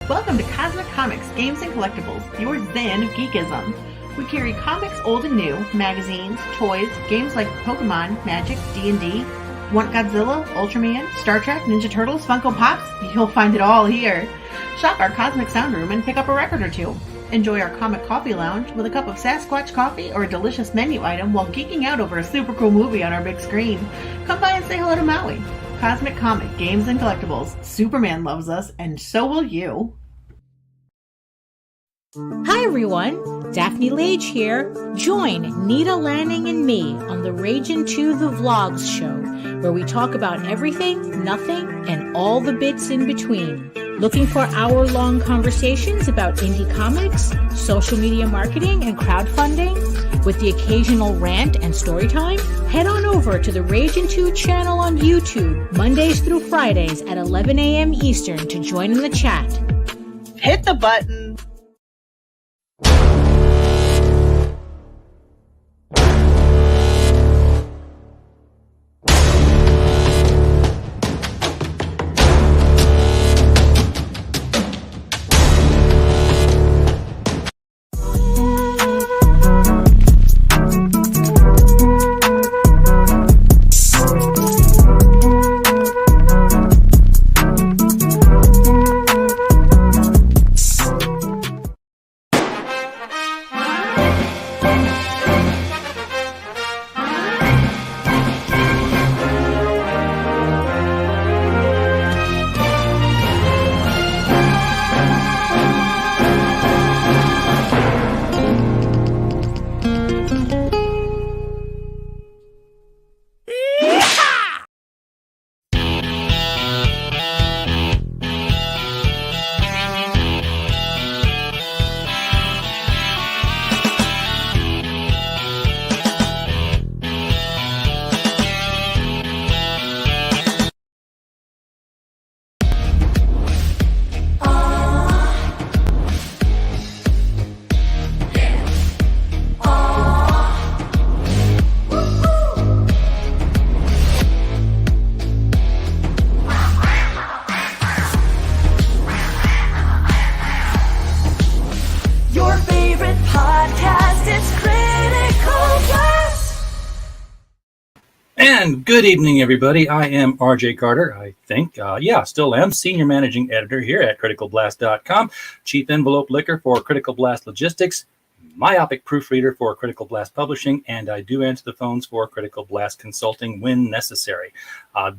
Welcome to Cosmic Comics, Games and Collectibles, your zen of geekism. We carry comics old and new, magazines, toys, games like Pokemon, Magic, D&D. Want Godzilla, Ultraman, Star Trek, Ninja Turtles, Funko Pops? You'll find it all here. Shop our Cosmic Sound Room and pick up a record or two. Enjoy our Comic Coffee Lounge with a cup of Sasquatch coffee or a delicious menu item while geeking out over a super cool movie on our big screen. Come by and say hello to Maui. Cosmic Comic, Games and Collectibles. Superman loves us, and so will you. Hi everyone, Daphne Lage here. Join Nita Lanning and me on the Ragin' 2 the Vlogs show, where we talk about everything, nothing, and all the bits in between. Looking for hour-long conversations about indie comics, social media marketing, and crowdfunding, with the occasional rant and story time? Head on over to the Ragin' 2 channel on YouTube, Mondays through Fridays at 11 a.m. Eastern to join in the chat. Hit the button. Good evening, everybody. I am RJ Carter, I think. Still am Senior Managing Editor here at CriticalBlast.com, Chief Envelope Licker for Critical Blast Logistics, Myopic Proofreader for Critical Blast Publishing, and I do answer the phones for Critical Blast Consulting when necessary.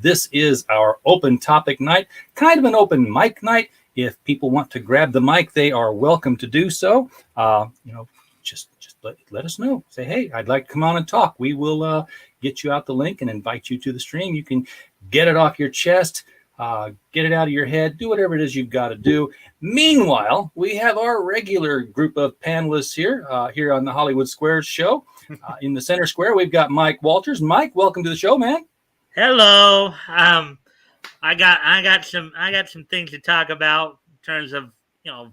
This is our open topic night, kind of an open mic night. If people want to grab the mic, they are welcome to do so. Just let us know. Say, hey, I'd like to come on and talk. We will get you out the link and invite you to the stream. You can get it off your chest, get it out of your head, do whatever it is you've got to do. Meanwhile, we have our regular group of panelists here on the Hollywood Squares show. In the center square, we've got Mike Walters. Mike, welcome to the show, man. Hello. I got some things to talk about in terms of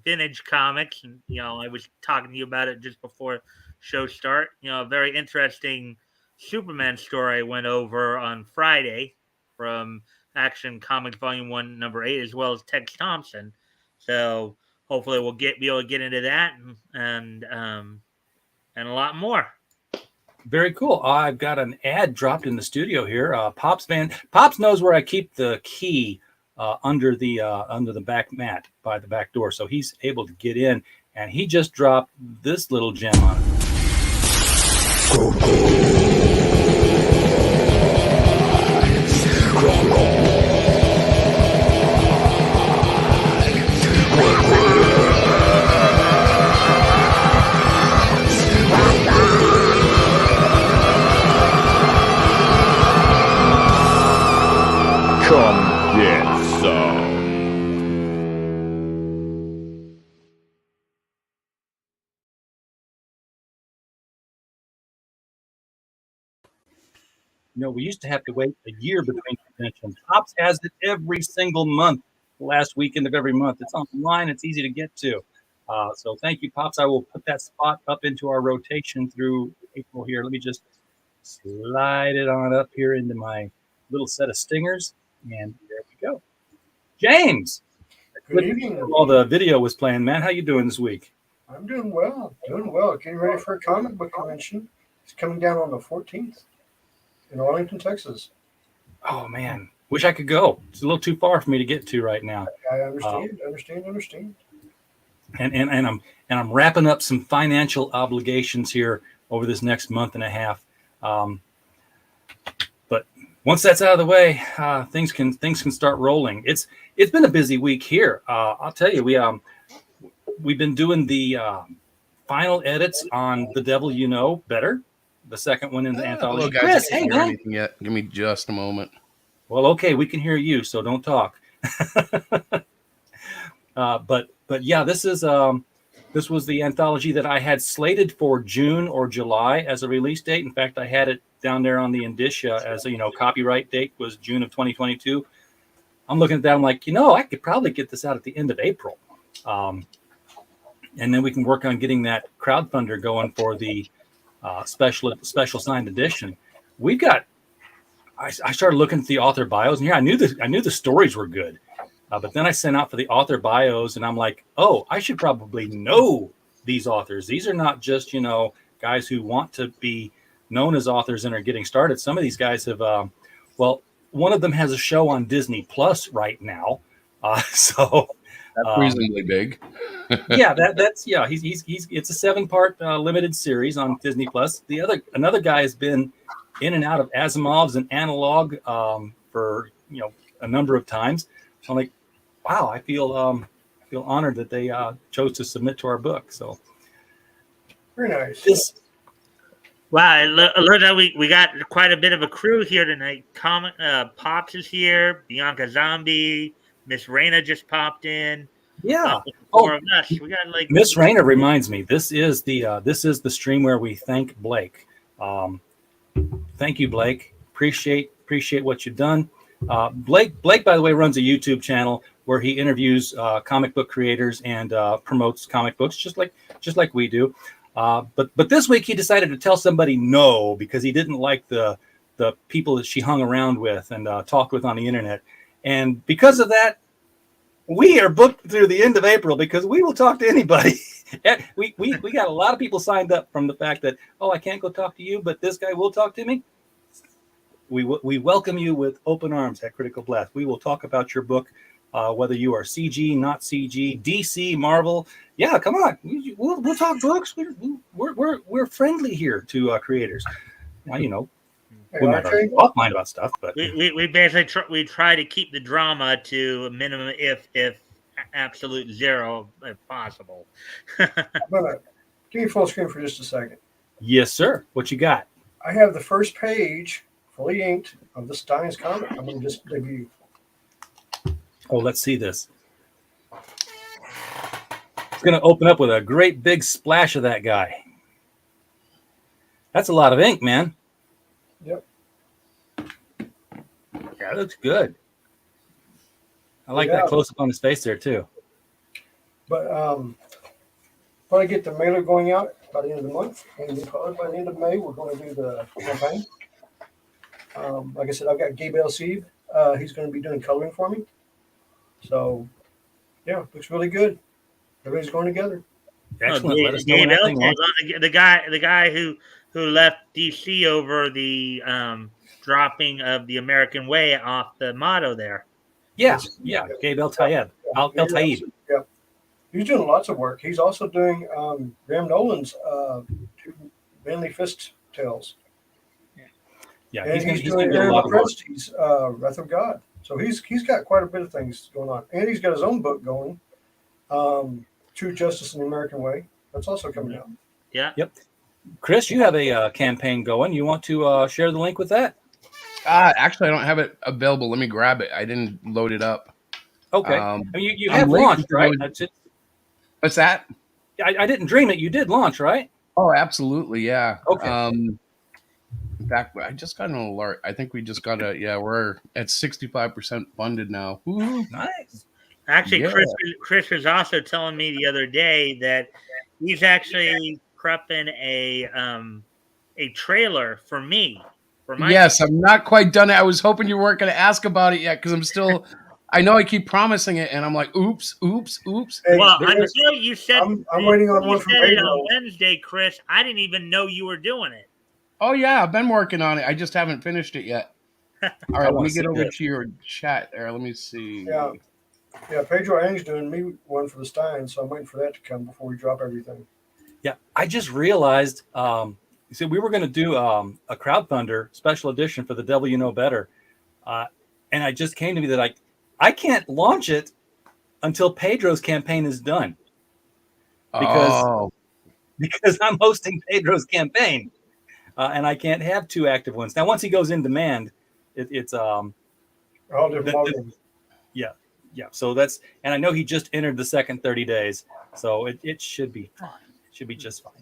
vintage comics, and I was talking to you about it just before show start. A very interesting Superman story I went over on Friday from Action Comics Volume 1, Number 8, as well as Tex Thompson. So hopefully we'll be able to get into that and a lot more. Very cool. I've got an ad dropped in the studio here. Pops knows where I keep the key under the back mat by the back door, so he's able to get in, and he just dropped this little gem on it. Come get some. We used to have to wait a year between conventions. Pops has it every single month, the last weekend of every month. It's online. It's easy to get to. So thank you, Pops. I will put that spot up into our rotation through April here. Let me just slide it on up here into my little set of stingers. And there we go. James, Good evening. While the video was playing, man, how you doing this week? I'm doing well. Getting ready for a comic book convention. It's coming down on the 14th in Arlington, Texas. Oh man, wish I could go. It's a little too far for me to get to right now. I understand. And I'm wrapping up some financial obligations here over this next month and a half. But once that's out of the way, things can start rolling. It's been a busy week here. I'll tell you, we've been doing the final edits on The Devil You Know Better, the second one in the anthology. Hello, guys. Chris, I hey can't hear man. anything yet. Give me just a moment. Well, okay, we can hear you, so don't talk. But yeah, this was the anthology that I had slated for June or July as a release date. In fact, I had it down there on the indicia as a copyright date was June of 2022. I'm looking at that. I'm like, I could probably get this out at the end of April, and then we can work on getting that crowdfunder going for the special signed edition. We've got. I started looking at the author bios, and I knew the stories were good. But then I sent out for the author bios, and I'm like, oh, I should probably know these authors. These are not just, guys who want to be known as authors and are getting started. Some of these guys have, one of them has a show on Disney Plus right now. So that's reasonably big. Yeah, it's a 7-part limited series on Disney Plus. Another guy has been in and out of Asimov's and Analog for, a number of times. So I'm like, wow, I feel honored that they chose to submit to our book. So very nice. Wow, it looks like we got quite a bit of a crew here tonight. Pops is here, Bianca Zombie, Miss Raina just popped in. Yeah. Four of us. We got Miss Raina reminds me. This is the stream where we thank Blake. Thank you, Blake. Appreciate what you've done. Blake, by the way, runs a YouTube channel where he interviews comic book creators and promotes comic books, just like we do. But this week he decided to tell somebody no because he didn't like the people that she hung around with and talked with on the internet, and because of that, we are booked through the end of April because we will talk to anybody. we got a lot of people signed up from the fact that, oh, I can't go talk to you, but this guy will talk to me. We welcome you with open arms at Critical Blast. We will talk about your book, whether you are CG, not CG, DC, Marvel. Yeah, come on. We'll talk books. We're friendly here to creators. Well, we might offline about stuff, but we basically try to keep the drama to a minimum, if absolute zero, if possible. I'm gonna give me full screen for just a second. Yes, sir. What you got? I have the first page fully inked of the Steins comic. I'm going to just debut. Oh, let's see this. It's going to open up with a great big splash of that guy. That's a lot of ink, man. Yep. Yeah, that looks good. I like that close up on his face there too. But when I get the mailer going out by the end of the month, and by the end of May, we're going to do the campaign. Like I said, I've got Gabe Elseeb. He's going to be doing coloring for me. So, yeah, looks really good. Everybody's going together. Excellent. Let us know when that thing launches. The guy who left DC over the dropping of the American way off the motto there. Yeah. Gabe El-Tayeb. El-Tayeb. Yeah. He's doing lots of work. He's also doing Graham Nolan's two Manly Fist Tales. Yeah, and he's doing Aaron Presti's Wrath of God. So he's got quite a bit of things going on. And he's got his own book going, True Justice in the American Way. That's also coming out. Yeah. Yep. Chris, you have a campaign going. You want to share the link with that? Actually, I don't have it available. Let me grab it. I didn't load it up. Okay. You have launched, right? That's it. What's that? I didn't dream it. You did launch, right? Oh, absolutely. Yeah. Okay. In fact, I just got an alert. I think we just got we're at 65% funded now. Woo-hoo. Nice. Actually, yeah. Chris was also telling me the other day that he's actually prepping a trailer for me. Yes, I'm not quite done it. I was hoping you weren't going to ask about it yet because I know I keep promising it, and I'm like, oops. Hey, Well, there is- until you said I'm waiting on you one from said it Pedro. on Wednesday, Chris, I didn't even know you were doing it. Oh yeah, I've been working on it. I just haven't finished it yet. All I right, let wanna me see get over this. to your chat there. Let me see. Yeah. Yeah, Pedro Ang's doing me one for the Stein, so I'm waiting for that to come before we drop everything. Yeah, I just realized. You see, we were going to do a crowdfunder special edition for the Devil You Know Better, and it just came to me that I can't launch it until Pedro's campaign is done because Oh, I'm hosting Pedro's campaign, and I can't have two active ones. Now, once he goes in demand, it's All different ballgames. yeah. So that's, and I know he just entered the second 30 days, so it should be fine. It should be just fine.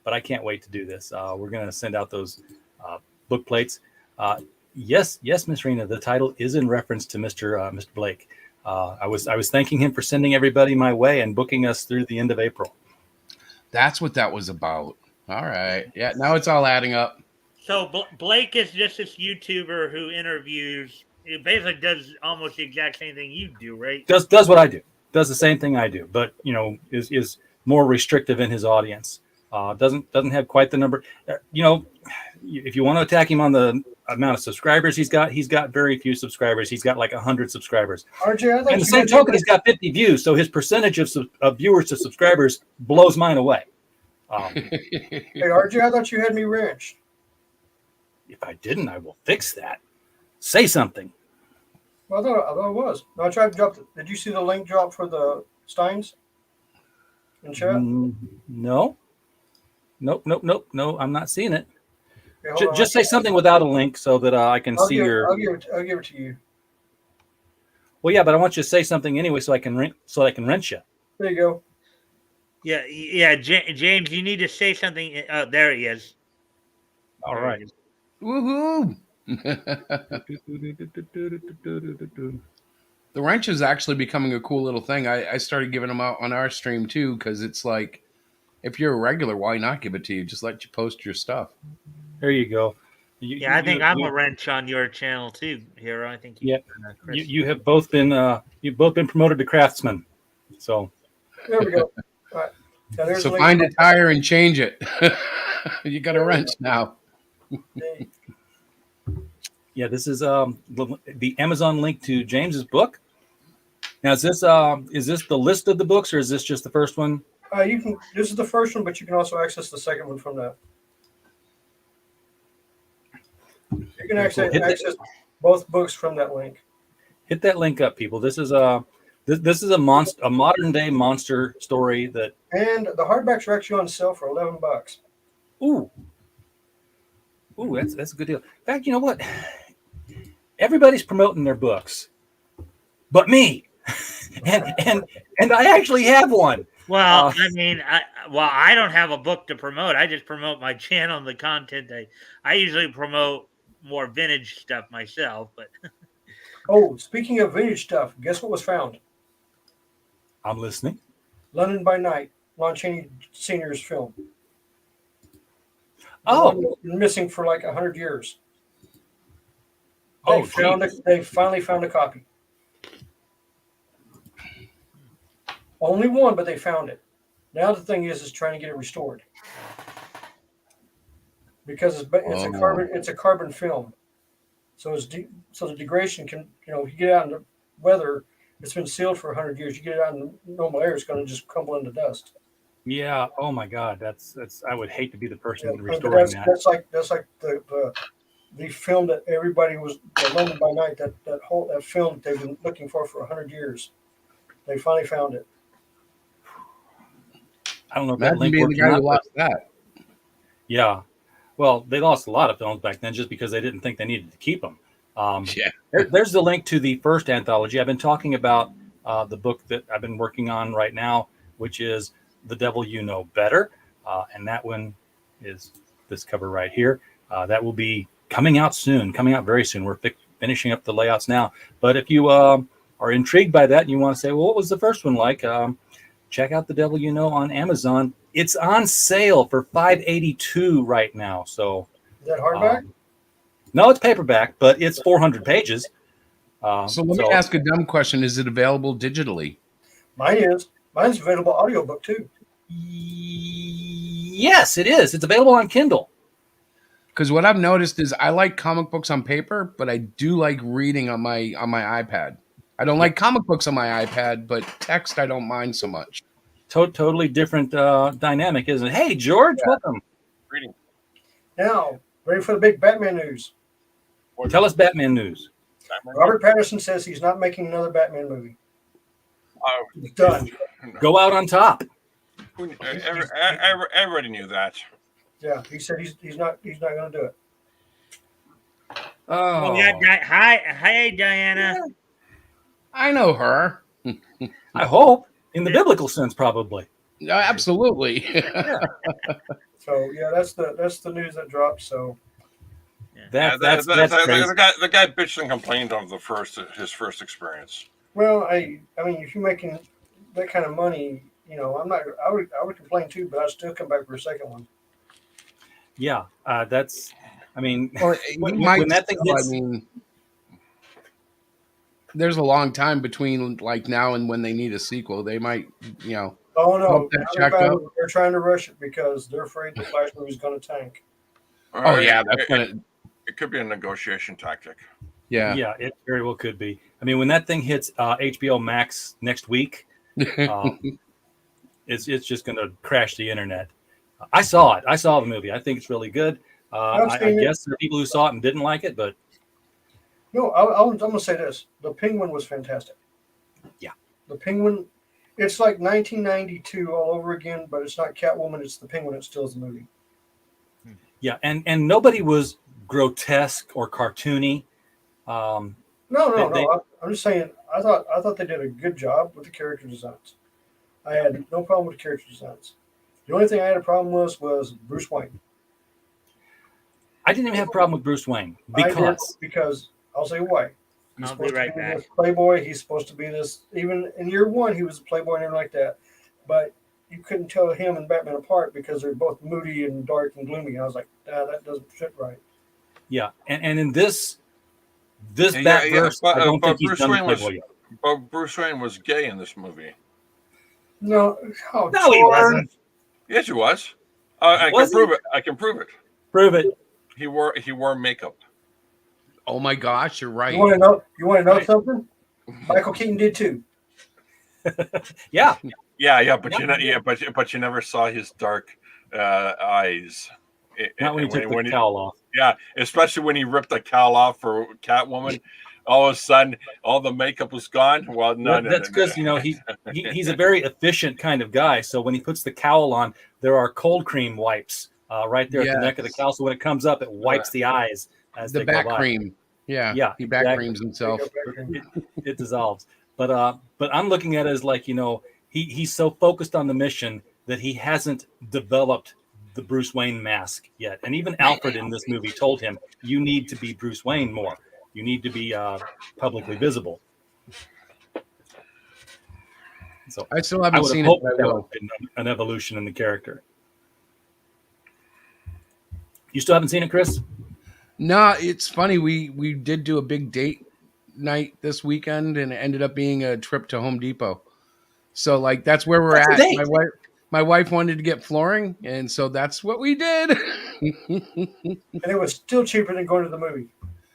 But I can't wait to do this. We're going to send out those book plates. Yes, Miss Rena. The title is in reference to Mr. Blake. I was thanking him for sending everybody my way and booking us through the end of April. that's what that was about. All right. Yeah, now it's all adding up. So Blake is just this YouTuber who interviews. It basically does almost the exact same thing you do, right? Does what I do. Does the same thing I do, but is more restrictive in his audience. Doesn't have quite the number. If you want to attack him on the amount of subscribers he's got very few subscribers. He's got like 100 subscribers. RJ, I thought And the same token, he's got 50 views, so his percentage of viewers to subscribers blows mine away. Hey, RJ, I thought you had me wrenched. If I didn't, I will fix that. Say something. Well, I thought it was. No, I tried to drop it. Did you see the link drop for the Steins in chat? No. Nope. No, I'm not seeing it. Okay, hold on. Just say something without a link so that I can see your. I'll give it to you. Well, yeah, but I want you to say something anyway so I can wrench you. There you go. Yeah. James, you need to say something. There he is. All right. Woohoo! The wrench is actually becoming a cool little thing. I started giving them out on our stream too, because it's like, if you're a regular, why not give it to you? Just let you post your stuff. There you go. I think I'm a wrench on your channel too, Hero. I think. Chris. You have both been promoted to craftsman. So There we go. All right. Now, there's So the find a link. tire and change it. You got a wrench now. yeah, this is the Amazon link to James's book. Now is this the list of the books or is this just the first one? You can. This is the first one, but you can also access the second one from that. You can access both books from that link. Hit that link up, people. This is a modern day monster story that. And the hardbacks are actually on sale for $11. Ooh, that's a good deal. In fact, you know what? Everybody's promoting their books, but me, and I actually have one. Well, I don't have a book to promote. I just promote my channel and the content. I usually promote more vintage stuff myself, but. Oh, speaking of vintage stuff, guess what was found? I'm listening. London by Night, Lon Chaney Sr.'s film. Oh, Been missing for like 100 years. Oh, They finally found a copy. Only one, but they found it. Now the thing is trying to get it restored because it's a carbon film, so the degradation can you get it out in the weather. It's been sealed for 100 years. You get it out in normal air, it's going to just crumble into dust. yeah. Oh my God, that's. I would hate to be the person Yeah, restoring that. That's like the film that everybody was London by Night. That film that they've been looking for 100 years. They finally found it. I don't know if Imagine that link being the works guy or who not, lost that. yeah. Well, they lost a lot of films back then just because they didn't think they needed to keep them. There's the link to the first anthology. I've been talking about the book that I've been working on right now, which is The Devil You Know Better. And that one is this cover right here. That will be coming out very soon. We're finishing up the layouts now. But if you are intrigued by that and you want to say, well, what was the first one like? Check out The Devil You Know on Amazon. It's on sale for $5.82 right now. So Is that hardback? no, it's paperback, but it's 400 pages. So let me ask a dumb question: is it available digitally? Mine is. Mine's available audiobook too. Yes, it is. It's available on Kindle. Because what I've noticed is I like comic books on paper, but I do like reading on my iPad. I don't like comic books on my iPad, but text I don't mind so much. Totally different dynamic, isn't it? Hey, George, welcome. Reading. Now, ready for the big Batman news. Tell us Batman news. Robert Pattinson says he's not making another Batman movie. He's done. Go out on top. Everybody knew that. Yeah, he said he's not going to do it. Oh, Hi, Diana. I know her. I hope in the biblical sense, probably. Absolutely. So yeah, that's the news that dropped. So That's crazy. The guy bitched and complained of his first experience. well, I mean, if you're making that kind of money, I would complain too, but I'd still come back for a second one. Yeah, that's. I mean, Well, when that thing still, hits, I mean, there's a long time between like now and when they need a sequel. They might, Oh no, Hope that checked out. they're trying to rush it because they're afraid the Flash movie's going to tank. Oh yeah, that's gonna. It could be a negotiation tactic. Yeah. yeah, it very well could be. I mean, when that thing hits HBO Max next week, it's just going to crash the internet. I saw it. I saw the movie. I think it's really good. I guess there are people who saw it and didn't like it, but No, I'm going to say this: the Penguin was fantastic. Yeah. The Penguin. It's like 1992 all over again, but it's not Catwoman. It's the Penguin that steals the movie. yeah, and nobody was grotesque or cartoony. No. They- I'm just saying. I thought they did a good job with the character designs. I had no problem with the character designs. The only thing I had a problem was Bruce Wayne. I didn't even have a problem with Bruce Wayne I did, because because I'll say why. He's I'll be supposed right to be back. this playboy. He's supposed to be this. Even in year one, he was a playboy and everything like that. But you couldn't tell him and Batman apart because they're both moody and dark and gloomy. And I was like, that doesn't fit right. yeah, and in this Batverse, I don't think he's Bruce done the Wayne was, Playboy yet. but Bruce Wayne was gay in this movie. No, No, he wasn't. Yes, he was. I Was can prove it. I can prove it. Prove it. He wore makeup. Oh my gosh, you're right. You want to know? You want to know Right. something? Michael Keaton did too. Yeah, But you never saw his dark eyes. not when he took the cowl off. Yeah, especially when he ripped the cowl off for Catwoman. All of a sudden, all the makeup was gone. Well, no, That's because he's a very efficient kind of guy. So when he puts the cowl on, there are cold cream wipes right there at the neck of the cowl. So when it comes up, it wipes the eyes as The they back go by. cream. Yeah. Yeah, He back exactly. creams himself. It dissolves. But I'm looking at it as like, he's so focused on the mission that he hasn't developed the Bruce Wayne mask yet. And even Alfred in this movie told him, you need to be Bruce Wayne more. You need to be publicly visible. So I still I haven't would have seen it, hoped but I that would will. have been an evolution in the character. You still haven't seen it, Chris? No, it's funny. We did do a big date night this weekend, and it ended up being a trip to Home Depot. So like that's where we're That's a at. date. My wife wanted to get flooring, and so that's what we did. And it was still cheaper than going to the movie.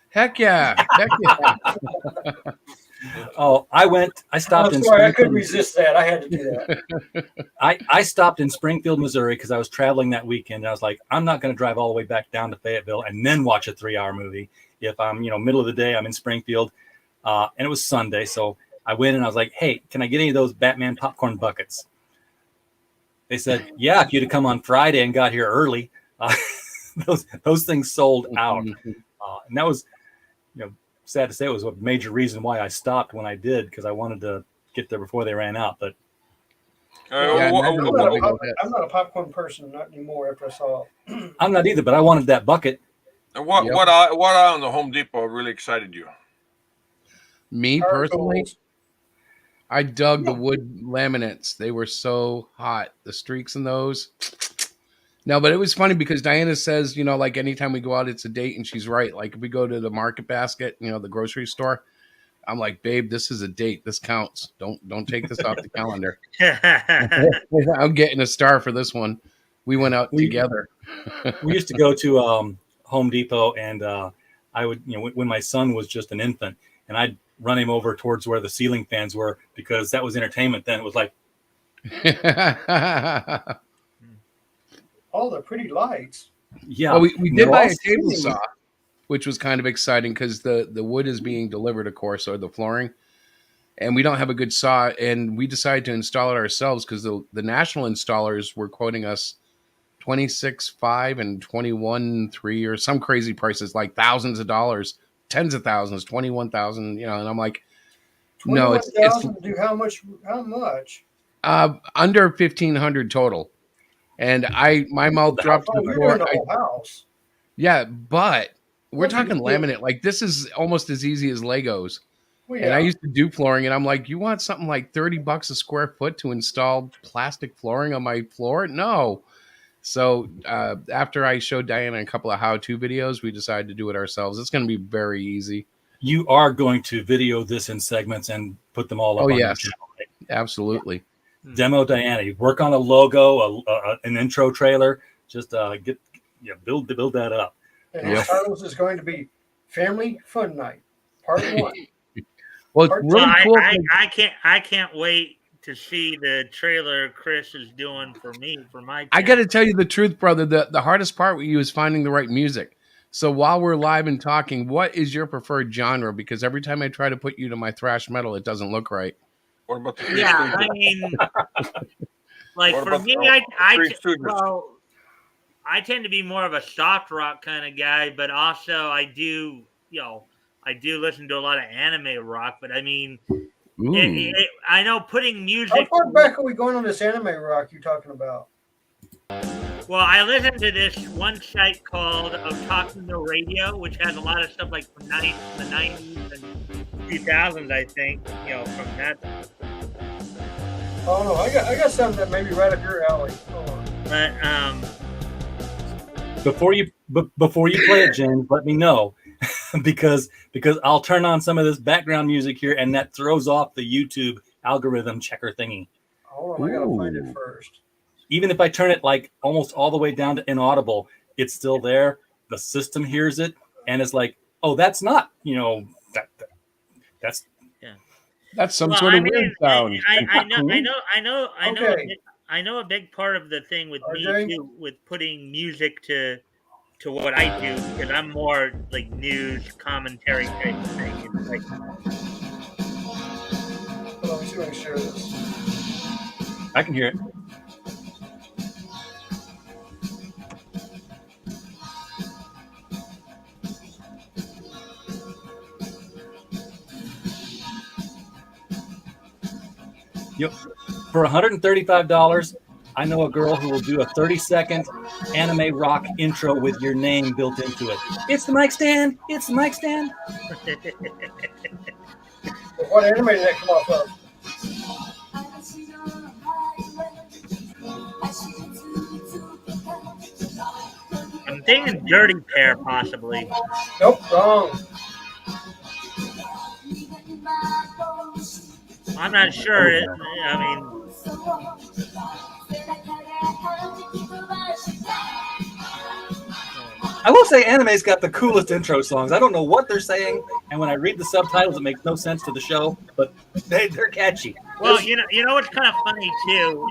Heck yeah! Heck yeah! Oh, I stopped I'm in sorry, I couldn't Springfield. resist that. I had to do that. I stopped in Springfield, Missouri because I was traveling that weekend. And I was like, I'm not going to drive all the way back down to Fayetteville and then watch a 3-hour movie. If I'm, middle of the day, I'm in Springfield. And it was Sunday. So I went and I was like, hey, can I get any of those Batman popcorn buckets? They said, yeah, if you'd have come on Friday and got here early. Those things sold out. And that was, sad to say, it was a major reason why I stopped when I did, because I wanted to get there before they ran out. But Yeah, I'm not a popcorn person, not anymore. After I saw it. I'm not either, but I wanted that bucket. What Yep. what on the Home Depot really excited you? Me Power personally, tools. I dug the wood laminates. They were so hot. The streaks in those. No, but it was funny because Diana says, like anytime we go out, it's a date, and she's right. Like if we go to the Market Basket, the grocery store, I'm like, babe, this is a date. This counts. Don't take this off the calendar. I'm getting a star for this one. We went out together. We used to go to Home Depot, and I would, when my son was just an infant, and I'd run him over towards where the ceiling fans were because that was entertainment then. It was like, All the pretty lights. yeah. Well, we did buy a table spinning. saw, which was kind of exciting because the wood is being delivered, of course, or the flooring. And we don't have a good saw, and we decided to install it ourselves because the national installers were quoting us $26,500 and $21,300 or some crazy prices, like thousands of dollars, tens of thousands, 21,000, and I'm like, no, it's 21,000 do how much? How much? under 1,500 total. And my mouth dropped to Oh, the you're floor. doing the whole house. Yeah, but we're What's the talking deal? laminate. Like, this is almost as easy as Legos. Well, And I yeah. used to do flooring, and I'm like, you want something like $30 a square foot to install plastic flooring on my floor? No. So after I showed Diana a couple of how-to videos, we decided to do it ourselves. It's going to be very easy. You are going to video this in segments and put them all up Oh, on your yes. channel, right? Absolutely. Demo Diana. You work on a logo, an intro trailer. Just build that up. And Yeah. his titles is going to be Family Fun Night, Part 1. Well, it's Well, really cool. I can't wait to see the trailer Chris is doing for me for my. I got to tell you the truth, brother. The hardest part with you is finding the right music. So while we're live and talking, what is your preferred genre? Because every time I try to put you to my thrash metal, it doesn't look right. What about the Three Yeah, Stooges? I mean, like What for about me, the I Three Stooges? well, I tend to be more of a soft rock kind of guy, but also I do listen to a lot of anime rock. But I mean, Ooh. I know putting How music. far back are we going on this anime rock you're talking about? Well, I listen to this one site called Otaku No Radio, which has a lot of stuff like from the 90s and 2000s, I think. From that. Oh no, I got something that may be right up your alley. Hold on. But Before you play it, James, let me know because I'll turn on some of this background music here, and that throws off the YouTube algorithm checker thingy. Hold on, I gotta find it first. Even if I turn it like almost all the way down to inaudible, it's still there. The system hears it, and it's like, oh, that's not, that's Some sort of weird sound. I know a big part of the thing with RJ? me too, with putting music to what I do, because I'm more like news commentary type thing. It's like, Hold on, let me see if I can share this. I can hear it. Yep. For $135, I know a girl who will do a 30-second anime rock intro with your name built into it. It's the mic stand. It's the mic stand. But what anime did that come off of? I'm thinking Dirty Pair, possibly. Nope, wrong. I'm not sure. I mean, I will say anime's got the coolest intro songs. I don't know what they're saying, and when I read the subtitles, it makes no sense to the show, but they're catchy. well, you know what's kind of funny too.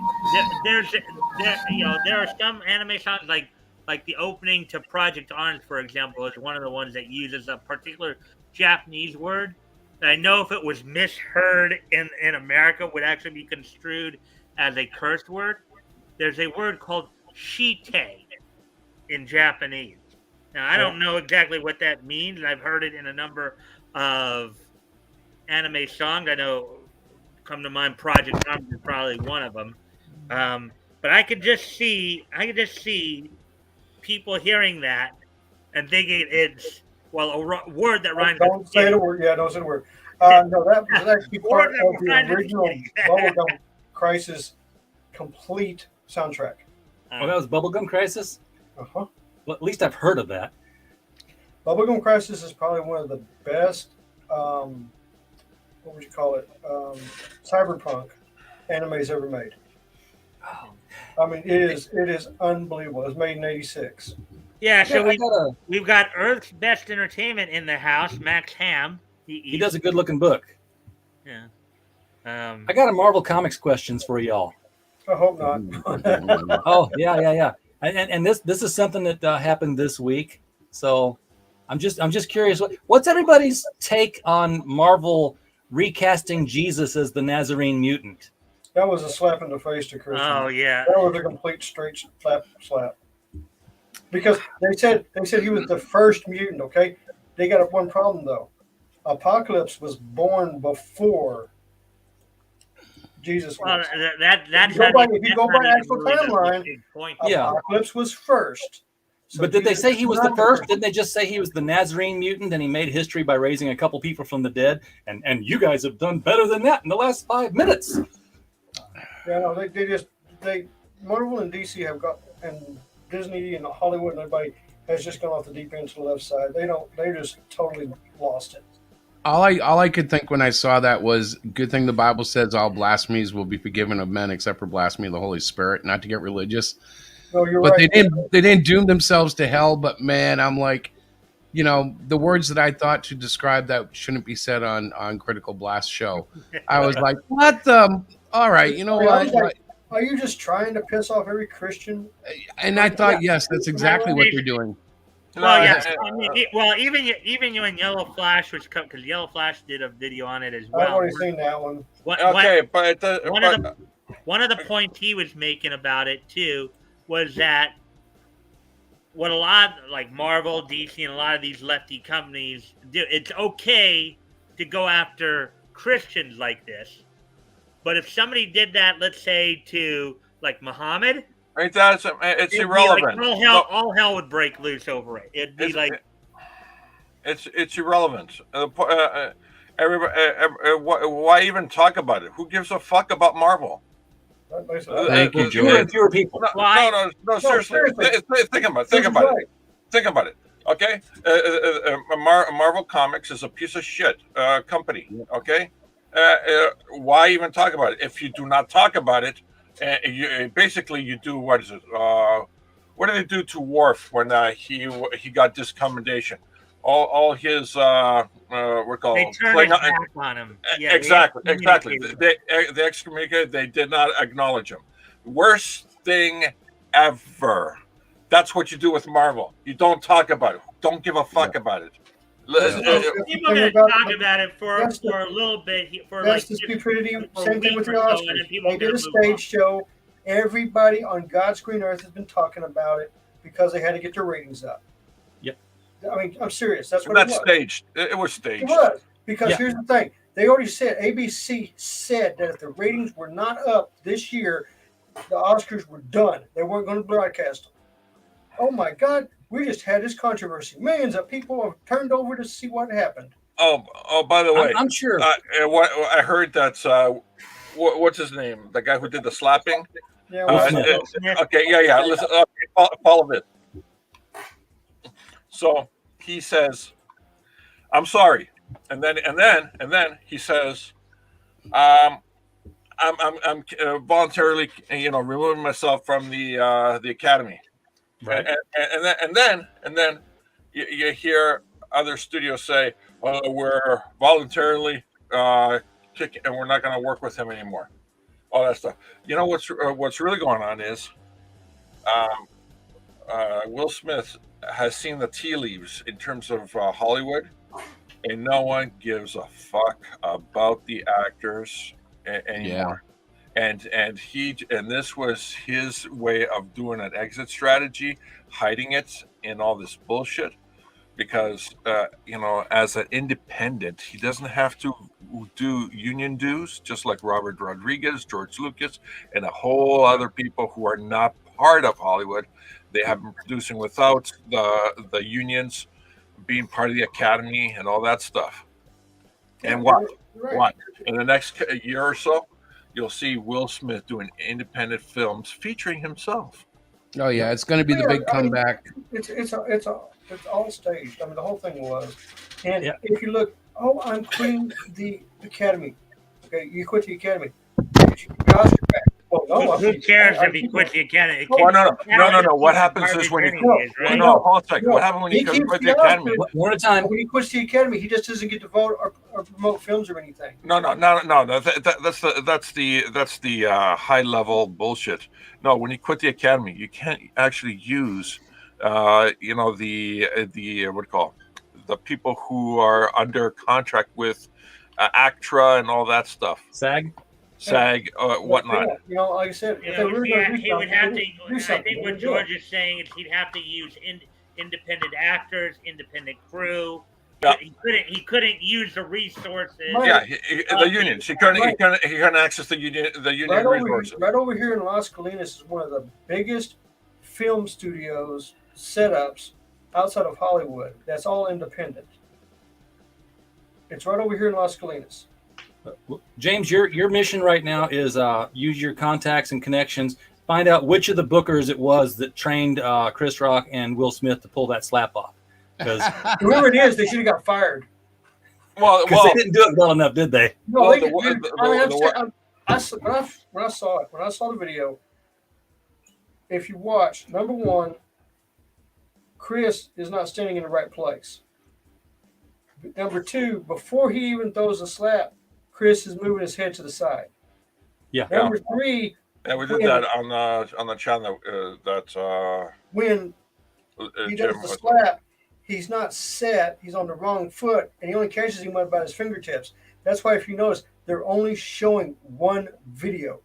There are some anime songs like the opening to Project Orange, for example, is one of the ones that uses a particular Japanese word. And I know if it was misheard in America, would actually be construed as a curse word. There's a word called shite in Japanese. Now, I don't know exactly what that means, and I've heard it in a number of anime songs. I know, come to mind, Project Orange is probably one of them. But I could just see people hearing that and thinking it's a word that rhymes. Don't say the word. Yeah, don't say the word. No, that was actually part of the original Bubblegum Crisis complete soundtrack. Oh, that was Bubblegum Crisis? Uh-huh. Well, at least I've heard of that. Bubblegum Crisis is probably one of the best what would you call it? Cyberpunk animes ever made. I mean, it is unbelievable. It was made in '86. Yeah, so I gotta, we've got Earth's Best Entertainment in the house, Max Ham. he does a good looking book. Yeah. I got a Marvel Comics questions for y'all. I hope not. Oh yeah. And this is something that happened this week. So I'm just curious. What's everybody's take on Marvel recasting Jesus as the Nazarene mutant? That was a slap in the face to Christian. Oh yeah. That was a complete straight slap. Because they said he was the first mutant. Okay, they got one problem though. Apocalypse was born before Jesus Well, was. that's If you go by actual timeline, Yeah. Apocalypse was first. So But did they Jesus say he was not the first? Didn't they just say he was the Nazarene mutant and he made history by raising a couple people from the dead? And you guys have done better than that in the last 5 minutes. Yeah, no, they Marvel and DC have got, and Disney and Hollywood and everybody has just gone off the deep end to the left side. They just totally lost it. All I could think when I saw that was, good thing the Bible says all blasphemies will be forgiven of men except for blasphemy of the Holy Spirit. Not to get religious, No, you're but right. they didn't doom themselves to hell. But man, I'm like, the words that I thought to describe that shouldn't be said on Critical Blast show. I was like, what the? All right, you know I was what? like, are you just trying to piss off every Christian? And I thought, yes, that's exactly what they're doing. Well, yeah. No, I mean, even when Yellow Flash was cut, because Yellow Flash did a video on it as I've well. already seen that one. Okay, but One of the points he was making about it too was that what a lot like Marvel, DC, and a lot of these lefty companies do, it's okay to go after Christians like this, but if somebody did that, let's say to like Muhammad, it's irrelevant. Like all hell would break loose over it. It'd be it's irrelevant. Everybody, why even talk about it? Who gives a fuck about Marvel? Thank you, Joe. Fewer people. No, seriously. Think about it. Okay, Marvel Comics is a piece of shit company. Okay, why even talk about it? If you do not talk about it, you do, what is it? What did they do to Worf when he got discommendation? All his we're called they turned his back on him. Yeah, exactly. They excommunicated. They did not acknowledge him. Worst thing ever. That's what you do with Marvel. You don't talk about it. Don't give a fuck about it. People are going to talk about it for a little bit. That's the stupidity. Same thing with the Oscars. They did a stage show. Everybody on God's green earth has been talking about it because they had to get their ratings up. Yep. I mean, I'm serious. That's what That's it was. staged. It was staged. It was. Because here's the thing. They already said, ABC said that if the ratings were not up this year, the Oscars were done. They weren't going to broadcast them. Oh my God. We just had this controversy. Millions of people have turned over to see what happened. Oh, by the way. I'm sure. What I heard that's, what's his name? The guy who did the slapping? Yeah. Okay, yeah. Listen, follow this. So he says, "I'm sorry," and then he says, "I'm voluntarily, removing myself from the academy." Right. And then you hear other studios say, "Well, we're voluntarily kicking, and we're not going to work with him anymore." All that stuff. You know what's really going on is, Will Smith has seen the tea leaves in terms of Hollywood, and no one gives a fuck about the actors anymore. And this was his way of doing an exit strategy, hiding it in all this bullshit, because as an independent, he doesn't have to do union dues, just like Robert Rodriguez, George Lucas, and a whole other people who are not part of Hollywood. They have been producing without the unions, being part of the academy and all that stuff. And watch in the next year or so, you'll see Will Smith doing independent films featuring himself. Oh yeah, it's going to be the big comeback. It's all staged. I mean, the whole thing was. And if you look, Oh, I'm quitting the academy. Okay, you quit the academy. Did you get your Oscar back? Well, no, I'm Who gonna- cares I if he keep quits the going. academy? Oh, No. What happens is when he anyways, right? no, hold on a second. No, What happened when he he keeps quit the the academy? Oscar. One at a time. But when he quits the academy, he just doesn't get to vote or promote films or anything. No. That's the high level bullshit. No, when you quit the academy, you can't actually use, the what do you call the people who are under contract with ACTRA and all that stuff, SAG. whatnot. Yeah, you know, like I said, if they were going to do he would something, have they to. would do I something. think They what wouldn't do George it. is saying is he'd have to use independent actors, independent crew. Yeah. He couldn't use the resources. Right. Yeah, the unions. He couldn't access the union resources. Right over here in Las Colinas is one of the biggest film studios setups outside of Hollywood. That's all independent. It's right over here in Las Colinas. James, your mission right now is use your contacts and connections. Find out which of the bookers it was that trained Chris Rock and Will Smith to pull that slap off. Because Whoever it is, they should have got fired. Well, they didn't do it well enough, did they? No, Well, they the- did. the- I mean, the- when I saw it, when I saw the video, if you watch, number one, Chris is not standing in the right place. Number two, before he even throws a slap, Chris is moving his head to the side. Yeah. Number three, Yeah, we did that on the channel when he Jim does the was. slap, he's not set. He's on the wrong foot, and he only catches him about his fingertips. That's why, if you notice, they're only showing one video.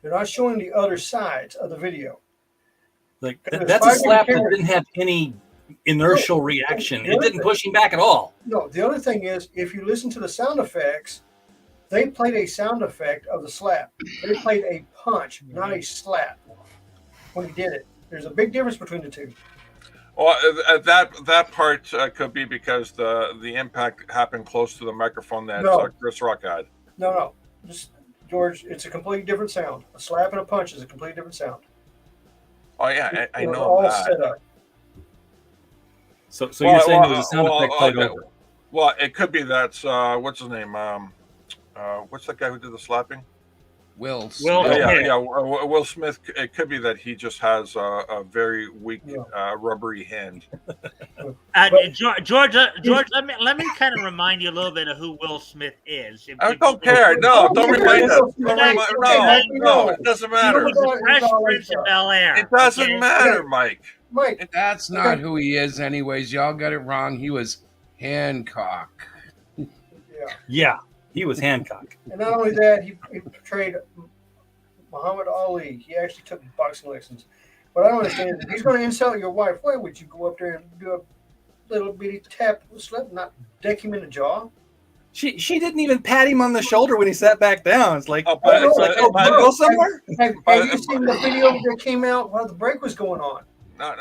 They're not showing the other sides of the video. Like There's that's a 5 slap that cameras. didn't have any inertial reaction. The It other didn't thing- push him back at all. No, the other thing is, if you listen to the sound effects, they played a sound effect of the slap. They played a punch, not a slap, when he did it. There's a big difference between the two. Well, that part could be because the impact happened close to the microphone that No. Chris Rock had. No. Just, George, it's a completely different sound. A slap and a punch is a completely different sound. Oh yeah, I It was know all that. set up. So you're saying there was a sound well, effect played okay. over. Well, it could be that's what's his name? What's that guy who did the slapping? Will. Will Smith. Smith. Will Smith. It could be that he just has a very weak, Yeah. rubbery hand. George, let me kind of remind you a little bit of who Will Smith is. I don't care. No, don't remind us. Okay. No, it doesn't matter. He was the Fresh Prince of Bel-Air. It doesn't okay? matter, Mike. Mike, That's not who he is, anyways. Y'all got it wrong. He was Hancock. yeah. Yeah, he was Hancock. And not only that, he portrayed Muhammad Ali. He actually took boxing lessons. But I don't understand. If he's going to insult your wife, why would you go up there and do a little bitty tap, slap, not deck him in the jaw? She didn't even pat him on the shoulder when he sat back down. It's like, Oh, but- it's like, but- but- go somewhere. Have you seen the video that came out while the break was going on? But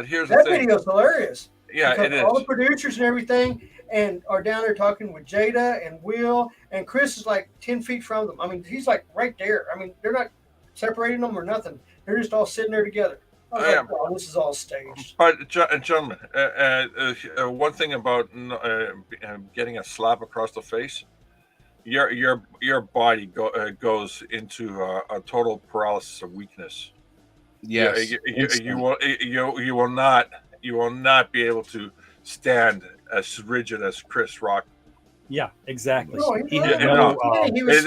here's the That thing. video's hilarious. Yeah, Because it is. all the producers and everything and are down there talking with Jada and Will, and Chris is like 10 feet from them. I mean, he's like right there. I mean, they're not separating them or nothing. They're just all sitting there together. I was like, wow, this is all staged. But gentlemen, one thing about getting a slap across the face, your body goes into a total paralysis of weakness. Yes. You will not be able to stand as rigid as Chris Rock. Yeah, exactly. No, He was had not. no. He was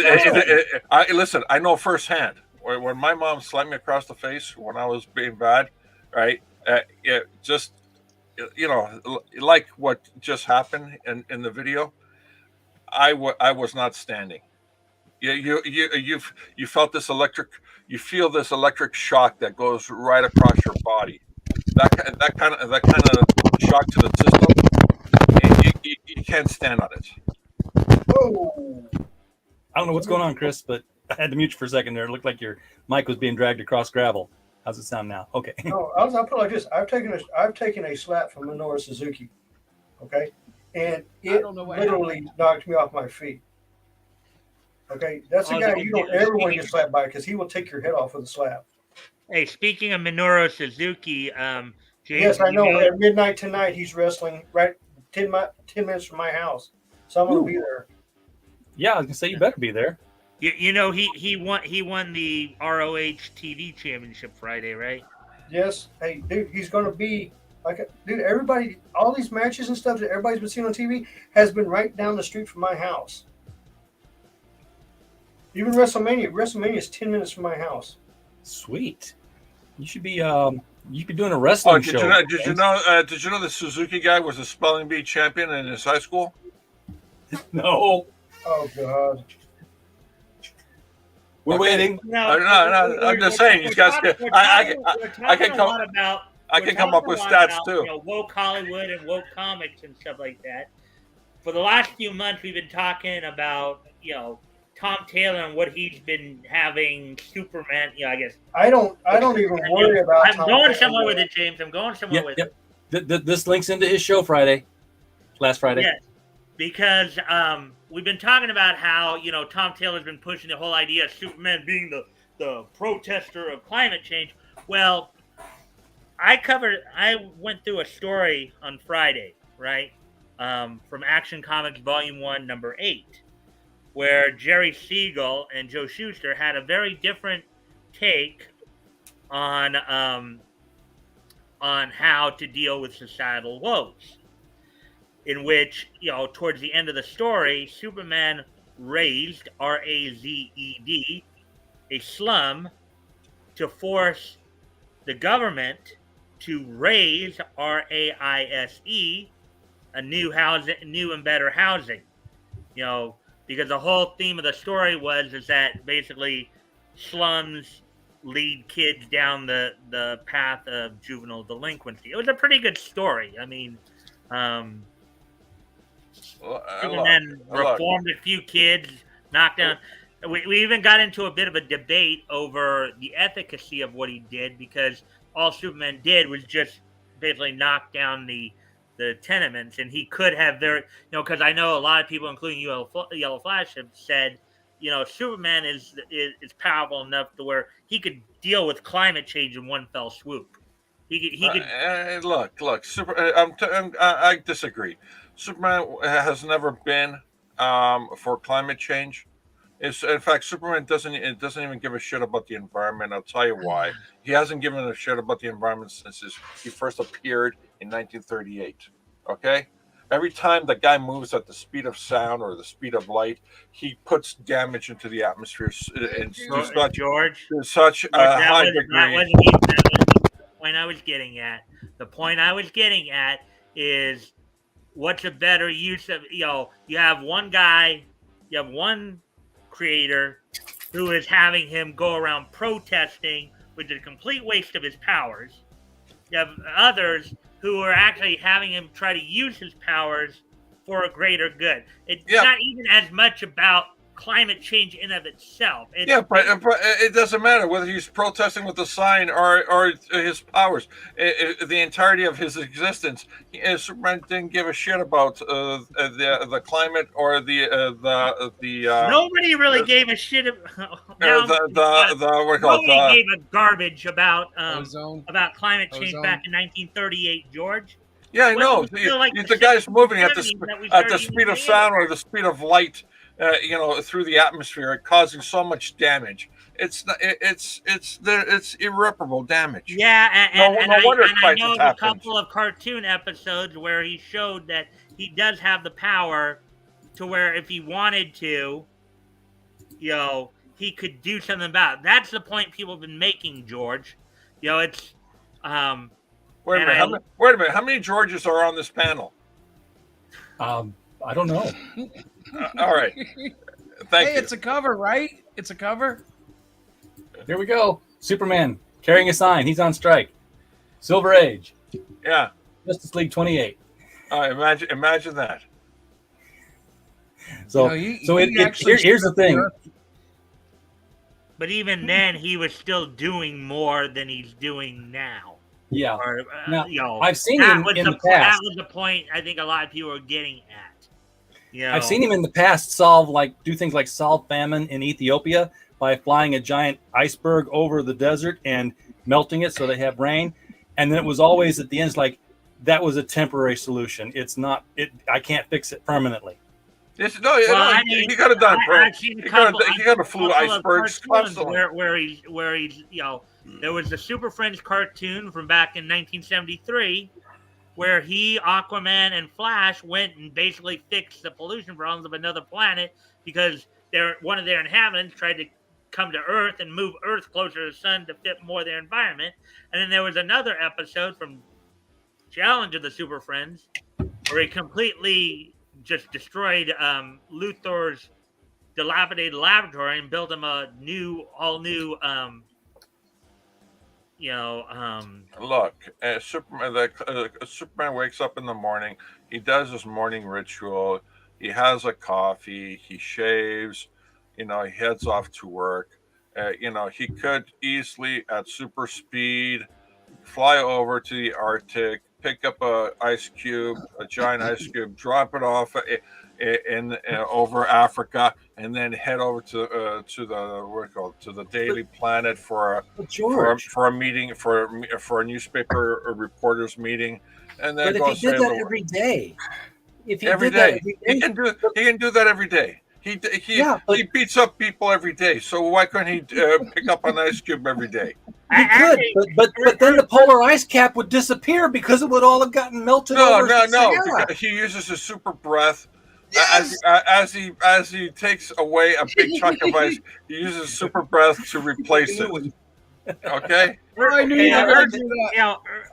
fine. Listen, I know firsthand when my mom slapped me across the face when I was being bad, right? It just, like what just happened in the video. I was not standing. You felt this electric. You feel this electric shock that goes right across your body. That kind of shock to the system. You can't stand on it. Whoa. I don't know what's going on, Chris, but I had to mute you for a second there. It looked like your mic was being dragged across gravel. How's it sound now? Okay. No, I'll put it like this. I've taken a slap from Minoru Suzuki, okay, and it literally knocked me off my feet. Okay, that's a guy you don't ever want to get slapped by because he will take your head off with a slap. Hey, speaking of Minoru Suzuki, James, Yes, I know. At midnight tonight, he's wrestling right 10 minutes from my house, so I'm going to be there. Yeah, I was gonna say you better be there. You know, he won the ROH TV championship Friday, right? Yes. Hey, dude, he's going to be like, dude, everybody, all these matches and stuff that everybody's been seeing on TV has been right down the street from my house. Even WrestleMania is 10 minutes from my house. Sweet. You should be doing a wrestling show. Did you know the Suzuki guy was a spelling bee champion in his high school? No. Oh God. We're waiting. No, I'm just saying, these guys. I can come up with stats about, too. You know, woke Hollywood and woke comics and stuff like that. For the last few months, we've been talking about, you know, Tom Taylor and what he's been having. Superman. You know, I guess I don't even worry about. I'm going somewhere with it, James. I'm going somewhere with it. This links into his show last Friday. Yes, because we've been talking about how, you know, Tom Taylor's been pushing the whole idea of Superman being the protester of climate change. Well, I went through a story on Friday, right, from Action Comics Volume 1, Number 8, where Jerry Siegel and Joe Shuster had a very different take on how to deal with societal woes. In which, you know, towards the end of the story, Superman raised, R-A-Z-E-D, a slum to force the government to raise, R-A-I-S-E, a new and better housing. You know, because the whole theme of the story is that basically slums lead kids down the path of juvenile delinquency. It was a pretty good story. I mean, Superman reformed a few kids, knocked down. We even got into a bit of a debate over the efficacy of what he did, because all Superman did was just basically knock down the tenements, and he could have because I know a lot of people, including Yellow Flash, have said, you know, Superman is powerful enough to where he could deal with climate change in one fell swoop. He could look. I disagree. Superman has never been for climate change. In fact, Superman doesn't even give a shit about the environment. I'll tell you why. He hasn't given a shit about the environment since he first appeared in 1938. Okay? Every time the guy moves at the speed of sound or the speed of light, he puts damage into the atmosphere in such a high degree. That wasn't the point I was getting at. The point I was getting at is, what's a better use of, you know, you have one guy, you have one creator who is having him go around protesting, which is a complete waste of his powers. You have others who are actually having him try to use his powers for a greater good. It's not even as much about climate change in of itself. But it doesn't matter whether he's protesting with a sign or his powers. The entirety of his existence, Superman didn't give a shit about the climate or the. Nobody really gave a shit. Nobody gave a garbage about climate change back in 1938, George. Yeah, I know. The guy's moving at the speed of sound or the speed of light. Through the atmosphere, causing so much damage. It's irreparable damage. Yeah, and no wonder I know a couple of cartoon episodes where he showed that he does have the power to where if he wanted to, you know, he could do something about it. That's the point people have been making, George. You know, it's Wait a minute. How many Georges are on this panel? I don't know. All right. Thank you. It's a cover, right? It's a cover. Here we go. Superman carrying a sign. He's on strike. Silver Age. Yeah. Justice League 28. Imagine that. So, here's the thing. But even then, he was still doing more than he's doing now. Yeah. Now, I've seen him in the past. That was the point I think a lot of people are getting at. I've seen him in the past do things like solve famine in Ethiopia by flying a giant iceberg over the desert and melting it so they have rain. And then it was always at the end, it's like, that was a temporary solution. It's not. I can't fix it permanently. He could have done it. He could have flew icebergs constantly. Where he's there was the Super Friends cartoon from back in 1973 where he, Aquaman, and Flash went and basically fixed the pollution problems of another planet because one of their inhabitants tried to come to Earth and move Earth closer to the sun to fit more of their environment. And then there was another episode from Challenge of the Super Friends where he completely just destroyed Luthor's dilapidated laboratory and built him a all new Look, Superman wakes up in the morning. He does his morning ritual. He has a coffee. He shaves. He heads off to work. He could easily, at super speed, fly over to the Arctic, pick up a giant ice cube, drop it off in over Africa, and then head over to the Daily Planet for a meeting for a newspaper or reporters meeting, and then but if he did that every day, he can do that every day. He beats up people every day, so why couldn't he pick up an ice cube every day? He could, but then the polar ice cap would disappear because it would all have gotten melted. No. He uses his super breath. Yes. As he takes away a big chunk of ice, he uses super breath to replace it. Okay. I knew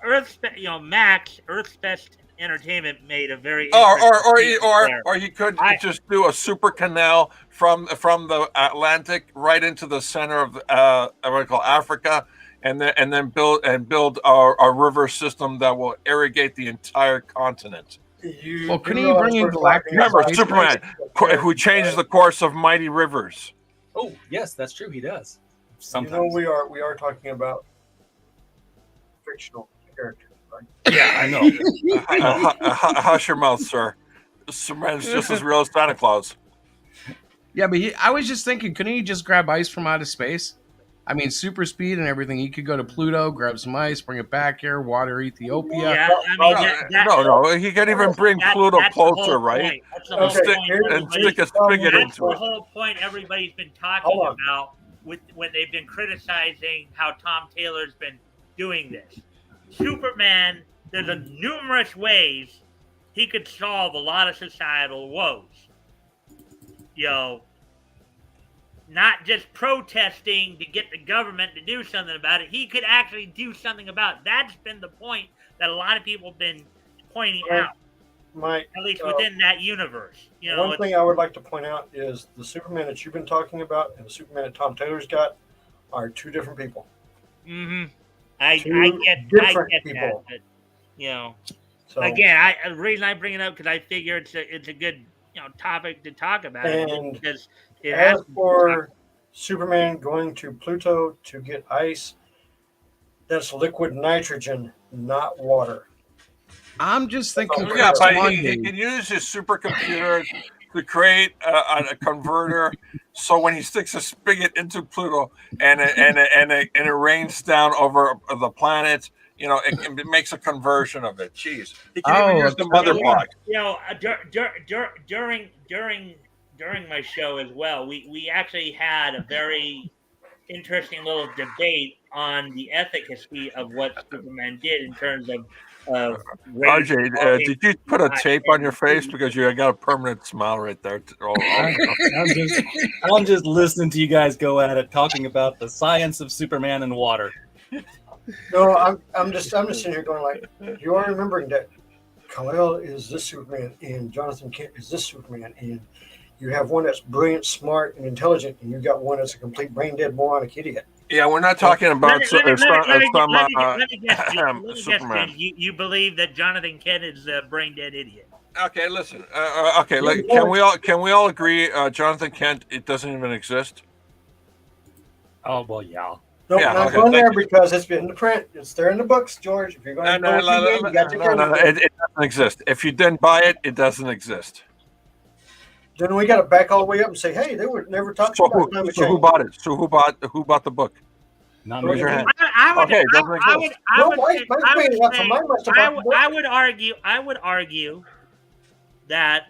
Earth's Best Entertainment made a very or he could just do a super canal from the Atlantic right into the center of Africa, and then build a river system that will irrigate the entire continent. Couldn't he bring in Galactic? Remember Superman, who changes the course of mighty rivers. Oh yes, that's true. He does. Sometimes we are talking about fictional characters. Yeah, I know. Hush your mouth, sir. Superman's just as real as Santa Claus. Yeah, but I was just thinking, couldn't he just grab ice from outer space? I mean, super speed and everything. He could go to Pluto, grab some ice, bring it back here, water Ethiopia. Yeah, no. He can't even bring Pluto closer, right? And stick a spigot into it. That's the whole point everybody's been talking about when they've been criticizing how Tom Taylor's been doing this. Superman, there's numerous ways he could solve a lot of societal woes. Not just protesting to get the government to do something about it. He could actually do something about it. That's been the point that a lot of people have been pointing out. At least within that universe. One thing I would like to point out is the Superman that you've been talking about and the Superman that Tom Taylor's got are two different people. Mm-hmm. I get that. But, so, again, the reason I bring it up because I figure it's a good topic to talk about. And because as for Superman going to Pluto to get ice, that's liquid nitrogen, not water. I'm just thinking. But he can use his supercomputer to create a converter. So when he sticks a spigot into Pluto and it rains down over the planet, it makes a conversion of it. Jeez, he can even use the mother block. During my show as well, we actually had a very interesting little debate on the efficacy of what Superman did in terms of. RJ, did you put a tape on your face because you got a permanent smile right there? I'm just listening to you guys go at it, talking about the science of Superman and water. No, I'm just sitting here going like, you are remembering that Kal-El is this Superman and Jonathan Kent is this Superman, and you have one that's brilliant, smart, and intelligent, and you got one that's a complete brain dead moronic idiot. Yeah, we're not talking about Superman. You believe that Jonathan Kent is a brain dead idiot? Okay, listen. Can we all agree? Jonathan Kent, it doesn't even exist. Oh well, yeah. Nope, not going there because it's been in the print. It's there in the books, George. If you're going to it doesn't exist. If you didn't buy it, it doesn't exist. Then we got to back all the way up and say, hey, they were never talking about climate change. Who bought it? So who bought the book? Not Raise me. your hand. I would, Okay, doesn't I would, exist. I No, would, Mike, say- Mike's I would bringing it up, so say- Mike must have I brought would- it up. I would argue that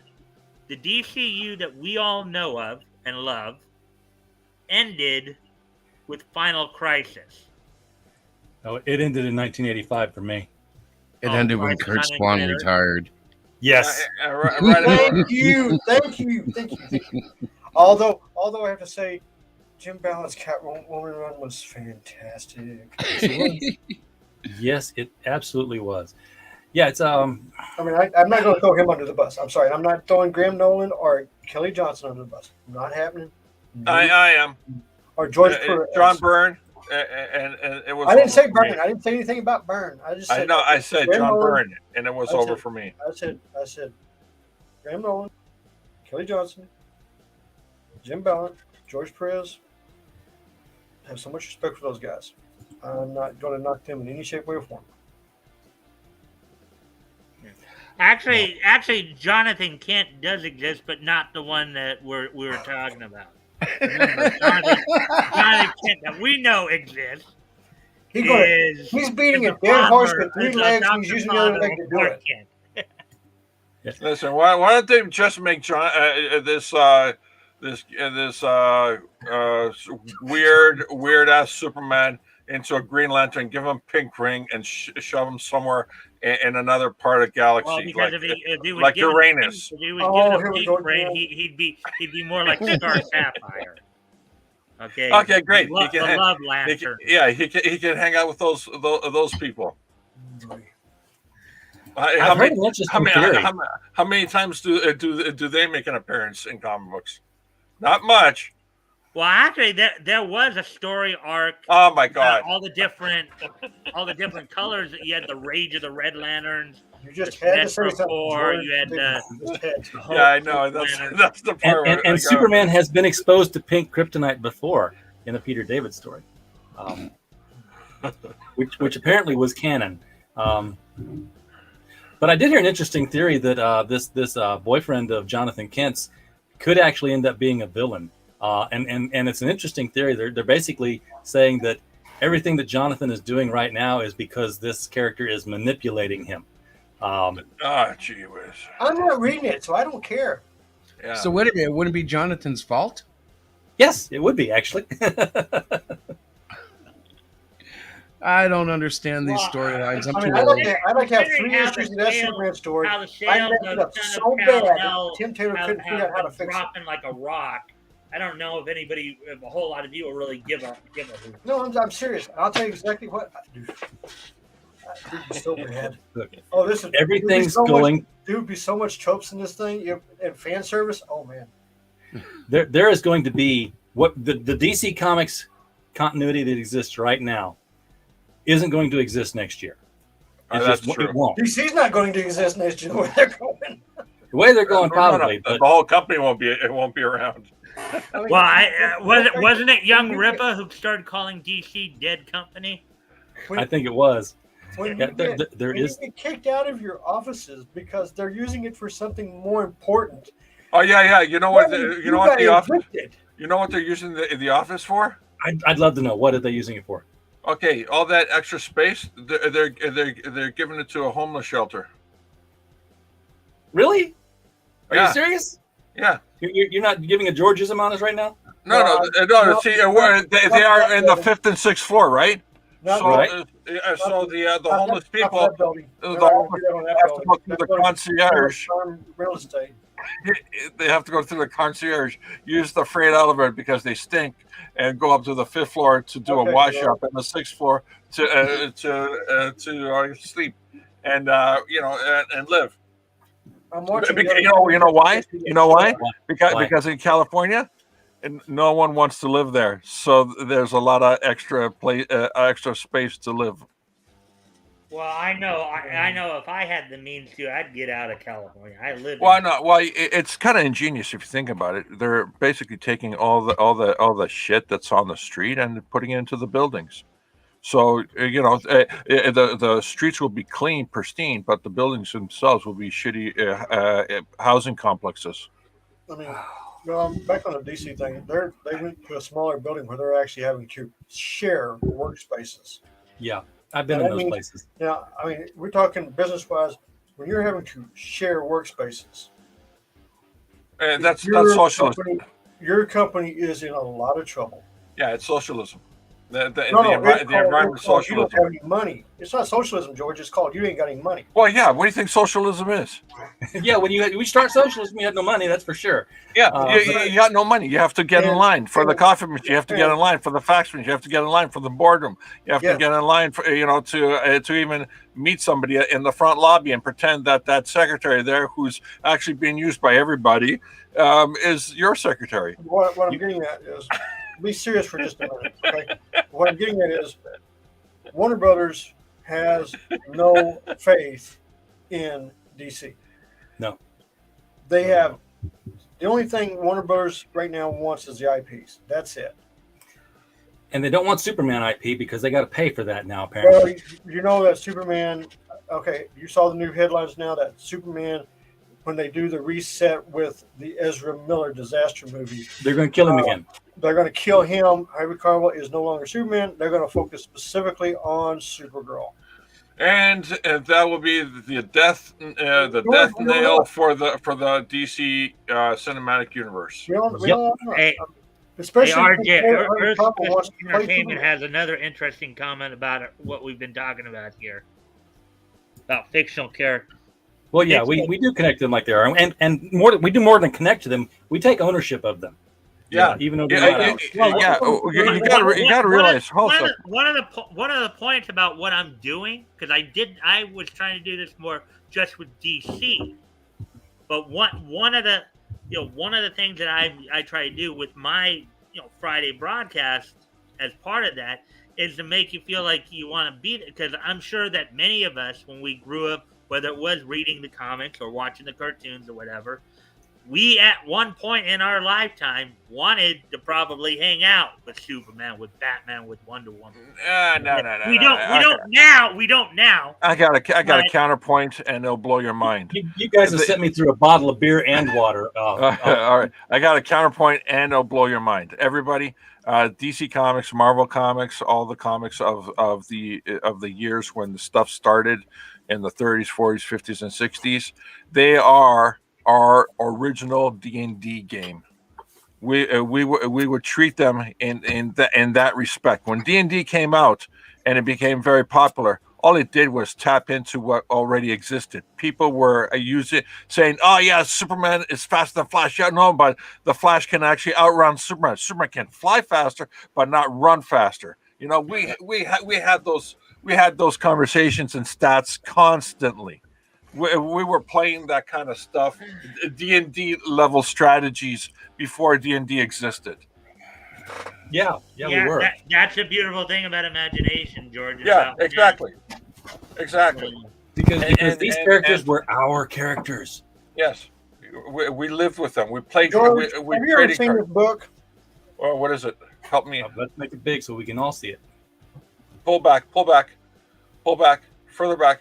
the DCU that we all know of and love ended with Final Crisis. Oh, it ended in 1985 for me. It Oh, ended when Christ, Kurt not Swan included. retired. Yes. Right. Thank you. Although I have to say, Jim Ballard's Catwoman run was fantastic. Yes, it absolutely was. Yeah, it's I mean, I'm not going to throw him under the bus. I'm sorry. I'm not throwing Graham Nolan or Kelly Johnson under the bus. Not happening. I am. Or George Perez. John Byrne, and it was. I didn't say over for me. Byrne. I didn't say anything about Byrne. I just said. I know. I said Graham John Nolan. Byrne, and it was I over said- for me. I said Graham Nolan, Kelly Johnson, Jim Ballard, George Perez. I have so much respect for those guys. I'm not going to knock them in any shape, way, or form. Actually, Jonathan Kent does exist, but not the one that we were talking about. Remember, Jonathan Kent that we know exists He's beating a dead horse with three legs, and he's using the other leg to do it. Kent. Listen, why don't they just make John this weird ass Superman into a Green Lantern, give him pink ring, and shove him somewhere in another part of galaxy, Well, because if he would like give him Uranus. If he would Oh, give here him we pink go, brain, Dan. he'd be more like Star Sapphire. Okay. Okay, great. The love lantern. He can hang out with those people. I've heard an interesting theory. How many times do they make an appearance in comic books? Not much. Well, actually, there was a story arc. Oh my god! All the different colors. You had the Rage of the Red Lanterns. You just had to say something. You had the Yeah, I know. That's the part. And Superman has been exposed to pink kryptonite before in a Peter David story, which apparently was canon. But I did hear an interesting theory that this boyfriend of Jonathan Kent's could actually end up being a villain. And it's an interesting theory. They're basically saying that everything that Jonathan is doing right now is because this character is manipulating him. Gee whiz. I'm not reading it, so I don't care. Yeah. So wait a minute, it wouldn't be Jonathan's fault? Yes, it would be actually. I don't understand these storylines. I'm I too mean, old. I'd like to have 3 Considering how issues the of that sales- Superman story. how the I sales messed it of up Son so of bad Kal-El that Tim Taylor couldn't figure out how to fix it. dropping like a rock. I don't know if a whole lot of you will really give a hoot. No, I'm serious. I'll tell you exactly what. Dude, be so bad. Look, Oh, this is everything's so going. Much, dude, be so much tropes in this thing. And fan service. Oh man. There is going to be what the DC Comics continuity that exists right now isn't going to exist next year. That's true. It won't. DC's not going to exist next year. Where they're going. The way they're going, probably. The But whole company won't be around. Well, wasn't it Young Ripa who started calling DC Dead Company? I think it was. When Yeah, you there is. get kicked out of your offices because they're using it for something more important. Oh yeah. You know what? You know what the got office? evicted. You know what they're using the office for? I'd love to know what are they using it for. Okay, all that extra space, they're giving it to a homeless shelter. Really? Are Yeah. you serious? Yeah. You're not giving a Georgism on us right now? No. See, they are in the 5th and 6th floor, right? Not So, right. so the homeless people Not that building. the No, homeless we don't have have to that go through building. the That's concierge. Real estate. They have to go through the concierge, use the freight elevator because they stink, and go up to the 5th floor to do Okay, a wash yeah. up, and the 6th floor to sleep, and and live. I'm watching. Because, you know why? You know why? Why? Because in California, and no one wants to live there, so there's a lot of extra space to live. Well, I know if I had the means to, I'd get out of California. I live. Why not? Well, it's kind of ingenious if you think about it. They're basically taking all the shit that's on the street and putting it into the buildings. So the streets will be clean, pristine, but the buildings themselves will be shitty housing complexes. I mean, Back on the DC thing, they went to a smaller building where they're actually having to share workspaces. Yeah, I've Now been in that those means, places. now I mean, we're talking business wise. When you're having to share workspaces, And that's your socialism. your company is in a lot of trouble. Yeah, it's socialism. The It's called, environment you don't socialism. have any money. It's not socialism, George. It's called you ain't got any money. Well, yeah. What do you think socialism is? Yeah, when we start socialism, you have no money. That's for sure. Yeah, But you got no money. You have to get in And- line for the and- coffee machine. You have to get in line for the fax machine. You have to get in line for the boardroom. You have to Yes. get in line for to even meet somebody in the front lobby and pretend that secretary there, who's actually being used by everybody, is your secretary. What I'm getting at is, be serious for just a minute, okay? What I'm getting at is, Warner Brothers has no faith in DC. No. They have, the only thing Warner Brothers right now wants is the IPs. That's it. and they don't want Superman IP because they got to pay for that now. Well, Apparently, you know that Superman, okay, you saw the new headlines now that Superman, when they do the reset with the Ezra Miller disaster movie, they're going to kill him again. they're going to kill him. Harvey Carville is no longer Superman. They're going to focus specifically on Supergirl. And that will be the death nail for the DC cinematic universe. We don't Yep. know. Hey, Especially RJ, since Harvey Carville wants to play Entertainment Superman. has another interesting comment about what we've been talking about here. About fictional characters. Well, yeah, we do connect to them like they are, and more. We do more than connect to them. We take ownership of them. Yeah. Even though they're not ours. You got to realize. One of the points about what I'm doing, because I was trying to do this more just with DC, but one of the things that I try to do with my Friday broadcast as part of that is to make you feel like you want to be there, because I'm sure that many of us, when we grew up, whether it was reading the comics or watching the cartoons or whatever, we at one point in our lifetime wanted to probably hang out with Superman, with Batman, with Wonder Woman. No. We don't now. I got a counterpoint, and it'll blow your mind. You guys have sent me through a bottle of beer and water. All right, I got a counterpoint, and it'll blow your mind. Everybody, DC Comics, Marvel Comics, all the comics of the years when the stuff started in the 30s, 40s, 50s, and 60s, they are our original D&D game. We would treat them in that respect. When D&D came out and it became very popular, all it did was tap into what already existed. People were saying, "Oh yeah, Superman is faster than Flash." Yeah, no, but the Flash can actually outrun Superman. Superman can fly faster, but not run faster. We had those conversations and stats constantly. We were playing that kind of stuff, D&D level strategies before D&D existed. Yeah, we were. That's the beautiful thing about imagination, George. Yeah, exactly. Because these characters were our characters. Yes, we lived with them. We played. George, we have you ever seen this book? Well, what is it? Help me. Let's make it big so we can all see it. Pull back. Further back,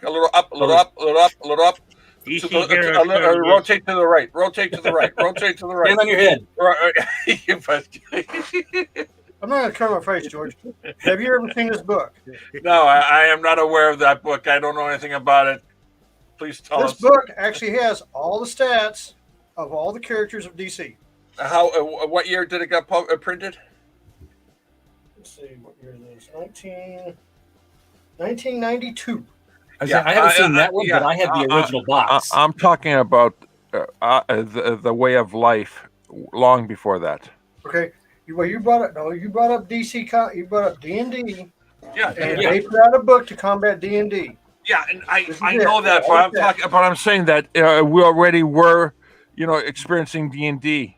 a little up. Rotate to the right. Stand on your head. I'm not going to cover my face, George. Have you ever seen this book? No, I am not aware of that book. I don't know anything about it. Please tell us. This book actually has all the stats of all the characters of DC. What year did it get printed? Let's see, what year is this? 1992. I haven't seen that one, but I have the original box. I'm talking about the way of life long before that. Okay. You brought up DC. You brought up D&D. Yeah. And they put out a book to combat D&D. Yeah, and I know that, but I'm saying that we already were, experiencing D&D.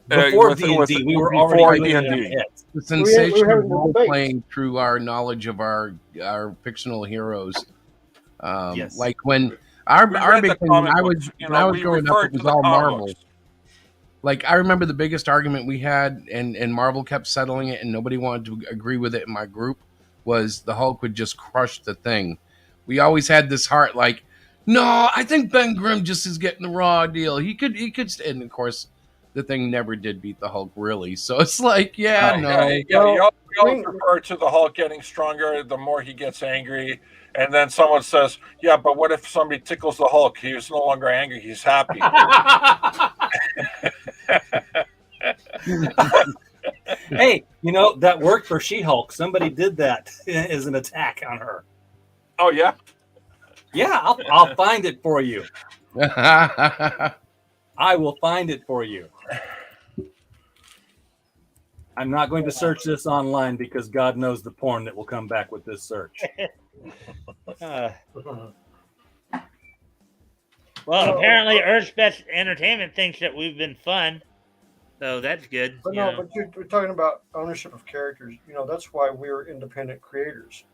Before D&D, we were already D&D. The sensation of role playing through our knowledge of our fictional heroes. Yes. Like when our big thing when I was growing up, it was all Marvel. Like I remember the biggest argument we had, and Marvel kept settling it, and nobody wanted to agree with it in my group, was the Hulk would just crush the Thing. We always had this heart, like No, I think Ben Grimm just is getting the raw deal. He could, and of course, the Thing never did beat the Hulk, really. So it's like, yeah, Right. no. You always refer to the Hulk getting stronger the more he gets angry, and then someone says, "Yeah, but what if somebody tickles the Hulk? He's no longer angry; he's happy." Hey, that worked for She-Hulk. Somebody did that as an attack on her. Oh yeah. Yeah, I'll find it for you. I will find it for you. I'm not going to search this online because God knows the porn that will come back with this search. Well, apparently Earth's Best Entertainment thinks that we've been fun, so that's good. But but we're talking about ownership of characters. That's why we're independent creators.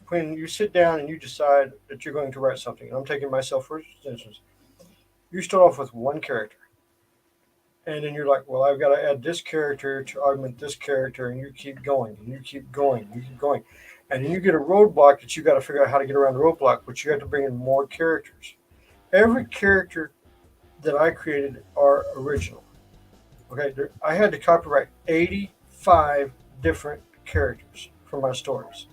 When you sit down and you decide that you're going to write something, and I'm taking myself for instance, you start off with one character. And then you're like, well, I've got to add this character to augment this character, and you keep going, and you keep going, and you keep going. And then you get a roadblock that you got to figure out how to get around the roadblock, but you have to bring in more characters. Every character that I created are original. Okay, I had to copyright 85 different characters for my stories.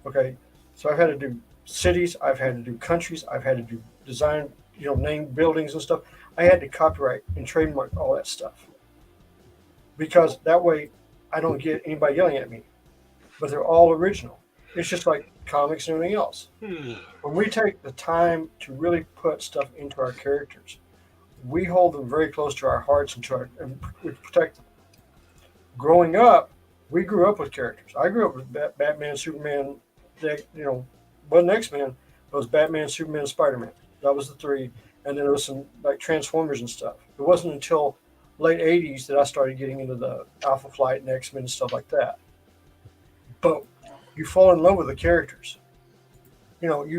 Okay, so I've had to do cities, I've had to do countries, I've had to do design, name buildings and stuff. I had to copyright and trademark all that stuff because that way I don't get anybody yelling at me. But they're all original. It's just like comics and everything else. When we take the time to really put stuff into our characters, we hold them very close to our hearts and we protect them. Growing up, we grew up with characters. I grew up with Batman, Superman, wasn't X-Men, it was Batman, Superman, and Spider-Man. That was the three. And then there was some like Transformers and stuff. It wasn't until late 80s that I started getting into the Alpha Flight and X-Men and stuff like that. But you fall in love with the characters. You want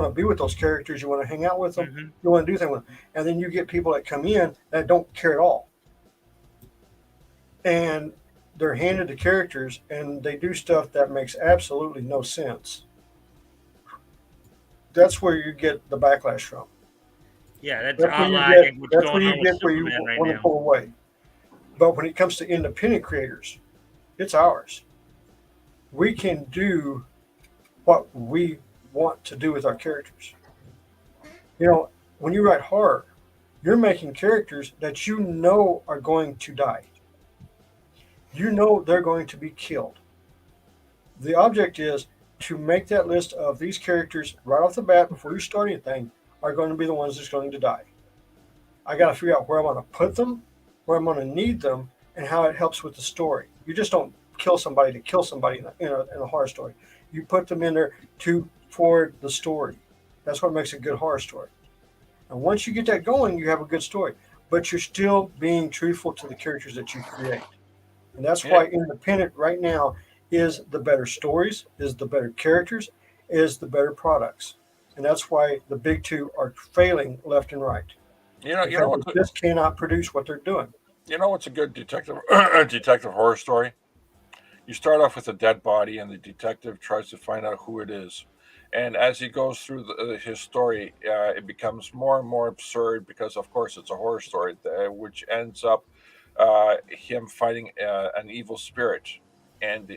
to be with those characters. You want to hang out with them. Mm-hmm. You want to do things with them. And then you get people that come in that don't care at all. And they're handed the characters and they do stuff that makes absolutely no sense. That's where you get the backlash from. Yeah, that's where you get where you want to pull away. But when it comes to independent creators, it's ours. We can do what we want to do with our characters. When you write horror, you're making characters that are going to die. They're going to be killed. The object is to make that list of these characters right off the bat before you start anything are going to be the ones that's going to die. I got to figure out where I'm going to put them, where I'm going to need them, and how it helps with the story. You just don't kill somebody to kill somebody in a horror story. You put them in there to forward the story. That's what makes a good horror story. And once you get that going, you have a good story. But you're still being truthful to the characters that you create. And that's why independent right now is the better stories, is the better characters, is the better products. And that's why the big two are failing left and right. This cannot produce what they're doing. You know what's a good detective horror story? You start off with a dead body, and the detective tries to find out who it is. And as he goes through his story, it becomes more and more absurd because, of course, it's a horror story, which ends up him fighting an evil spirit. And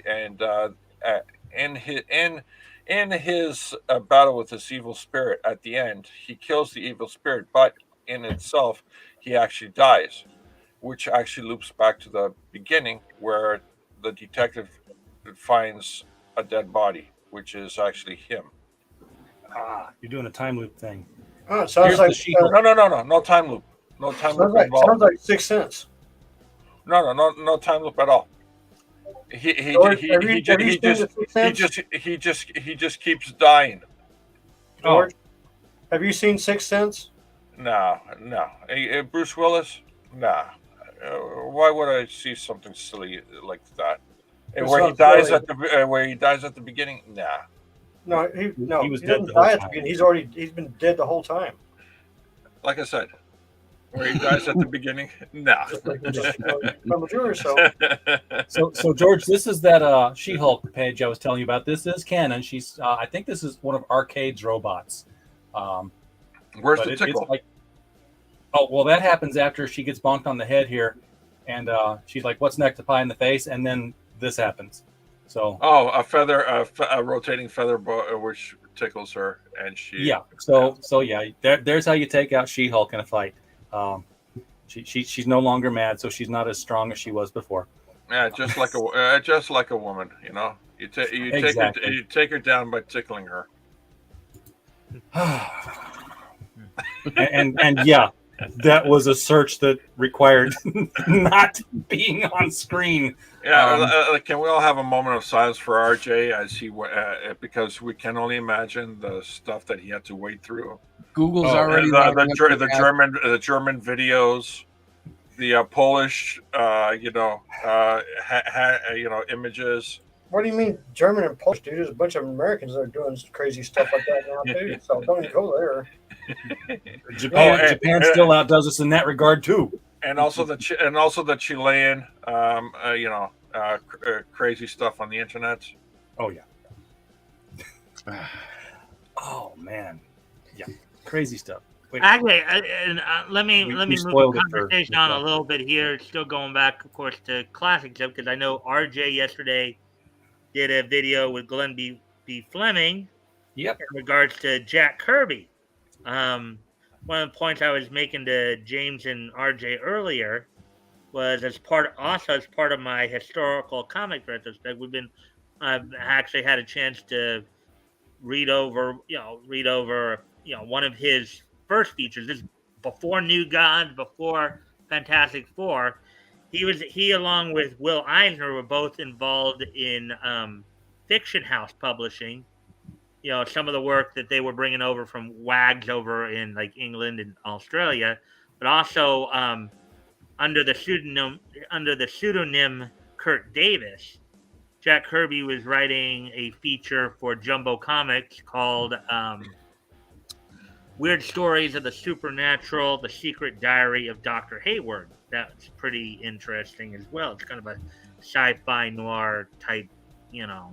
in his battle with this evil spirit, at the end, he kills the evil spirit, but in itself, he actually dies, which actually loops back to the beginning where the detective finds a dead body, which is actually him. You're doing a time loop thing. Oh, it sounds like no time loop. No time loop involved. Sounds like Sixth Sense. No time loop at all. He just keeps dying. George, have you seen Sixth Sense? No. Bruce Willis? Nah. Why would I see something silly like that? Where he dies at the beginning? Nah. No, he was dead the whole time. He's been dead the whole time. Like I said, Where he dies at the beginning? No. Just like premature. So So George, this is that She-Hulk page I was telling you about. This is canon. She's I think this is one of Arcade's robots. Where's But the it's tickle? like, oh well, that happens after she gets bonked on the head here, and she's like, "What's next? A pie in the face?" And then this happens. So Oh, a rotating feather, which tickles her, and she. yeah, so yeah, there's how you take out She-Hulk in a fight. She's no longer mad, so she's not as strong as she was before. Yeah, just like a woman, you know. Exactly. You take her down by tickling her. and yeah, that was a search that required not being on screen. Yeah, can we all have a moment of silence for RJ as he because we can only imagine the stuff that he had to wade through. Google's Oh, already the German videos, the Polish images. what do you mean German and Polish, dude? There's a bunch of Americans that are doing crazy stuff like that now too. So don't even go there. Japan still outdoes us in that regard too. And also the Chilean, crazy stuff on the internet. Oh yeah. Oh man, yeah, crazy stuff. Wait, Actually, let me we move the spoiled it for conversation on a little bit here. Still going back, of course, to classic stuff because I know RJ yesterday did a video with Glenn B. Fleming. Yep. In regards to Jack Kirby. One of the points I was making to James and RJ earlier was as part of my historical comic retrospect. I've actually had a chance to read over one of his first features. This is before New Gods, before Fantastic Four. He along with Will Eisner were both involved in Fiction House publishing. You know, some of the work that they were bringing over from WAGs over in like England and Australia, but also under the pseudonym Kurt Davis, Jack Kirby was writing a feature for Jumbo Comics called Weird Stories of the Supernatural, The Secret Diary of Dr. Hayward. That's pretty interesting as well. It's kind of a sci-fi noir type, Yeah,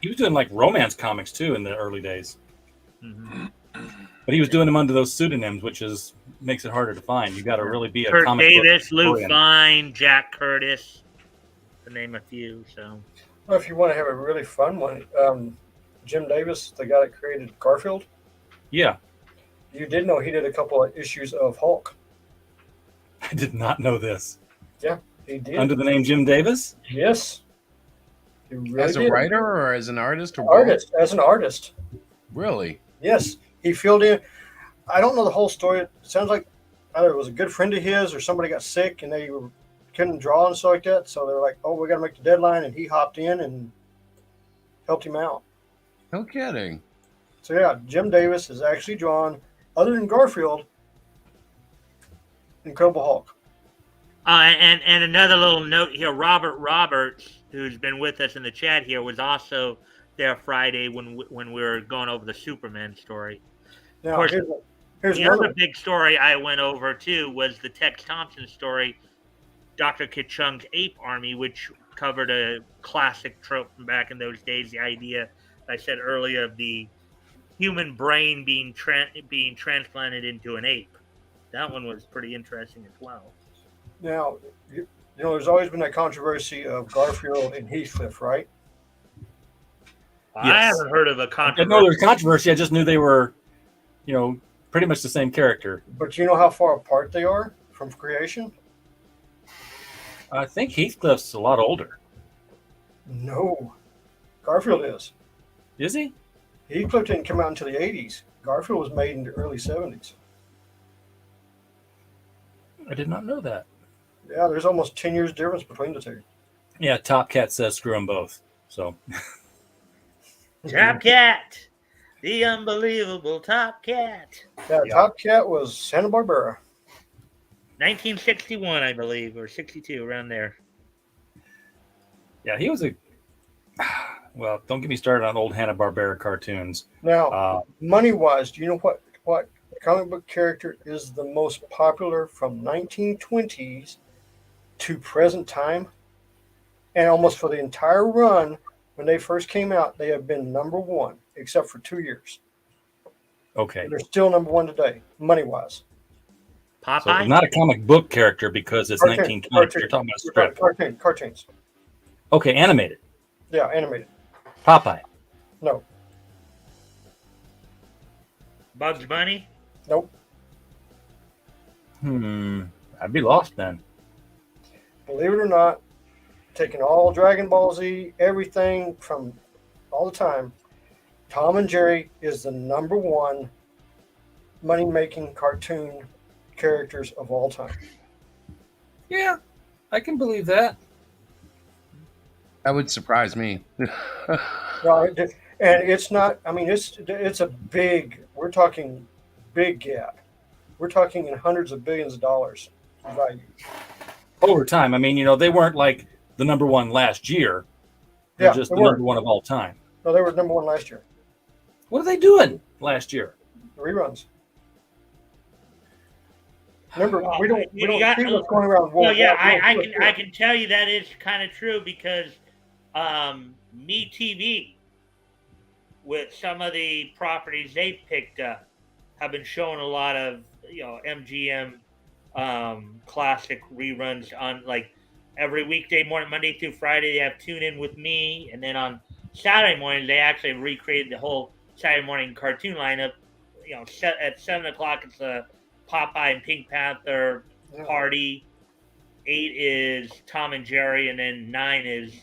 he was doing like romance comics too in the early days. Mm-hmm. But he was doing them under those pseudonyms, which makes it harder to find. You got to really be a Kurt comic Davis, book Lou historian. Fine, Jack Curtis, to name a few. So, Well, if you want to have a really fun one, Jim Davis, the guy that created Garfield, Yeah, you did know he did a couple of issues of Hulk. I did not know this. Yeah, he did. Under the name Jim Davis? Yes. He really as a did. writer or as an artist or Artist, as an artist. both? Really? Yes, he filled in. I don't know the whole story. It sounds like either it was a good friend of his or somebody got sick and they couldn't draw and stuff like that. So they're like, "Oh, we got to make the deadline," and he hopped in and helped him out. No kidding. So yeah, Jim Davis is actually drawn, other than Garfield, Incredible Hulk. and another little note here: Robert Roberts, who's been with us in the chat here, was also there Friday when we were going over the Superman story. Now, Of course, here's the another. other big story I went over too was the Tex Thompson story, Dr. Ka-Chung's Ape Army, which covered a classic trope from back in those days. The idea I said earlier of the human brain being transplanted into an ape. That one was pretty interesting as well. Now, there's always been that controversy of Garfield and Heathcliff, right? I Yes. haven't heard of a I controversy. didn't know there was controversy. I just knew they were, pretty much the same character. But you know how far apart they are from creation? I think Heathcliff's a lot older. No. Garfield is. Is he? Heathcliff didn't come out until the 80s. Garfield was made in the early 70s. I did not know that. Yeah, there's almost 10 years difference between the two. Yeah, Top Cat says screw them both. So Top Cat, the unbelievable Top Cat. Yeah, Yeah. Top Cat was Hanna-Barbera. 1961, I believe, or 62, around there. yeah, he was a. Well, don't get me started on old Hanna-Barbera cartoons. Now, money-wise, do you know what what comic book character is the most popular from 1920s to present time? And almost for the entire run, when they first came out, they have been number one, except for 2 years. Okay. They're still number one today, money-wise. So Popeye? not a comic book character because it's 1920. You're talking about a strip. Cartoons. Okay, animated. Yeah, animated. Popeye. No. Bugs Bunny? Nope. I'd be lost then. Believe it or not, taking all Dragon Ball Z, everything from all the time, Tom and Jerry is the number one money-making cartoon characters of all time. Yeah, I can believe that. That would surprise me. No, and it's not. I mean, it's a big. We're talking big gap. We're talking in hundreds of billions of dollars value. Over time, I mean, they weren't like the number one last year. They're just they the were. number one of all time. No, they were number one last year. What are they doing last year? The reruns. Remember, we don't see what's going around. Well, yeah, I can tell you that is kind of true because Me TV, with some of the properties they picked up, have been showing a lot of MGM classic reruns on like every weekday morning, Monday through Friday. They have Tune In With Me, and then on Saturday morning they actually recreated the whole Saturday morning cartoon lineup. At 7:00 it's a Popeye and Pink Panther party. 8 is Tom and Jerry, and then 9 is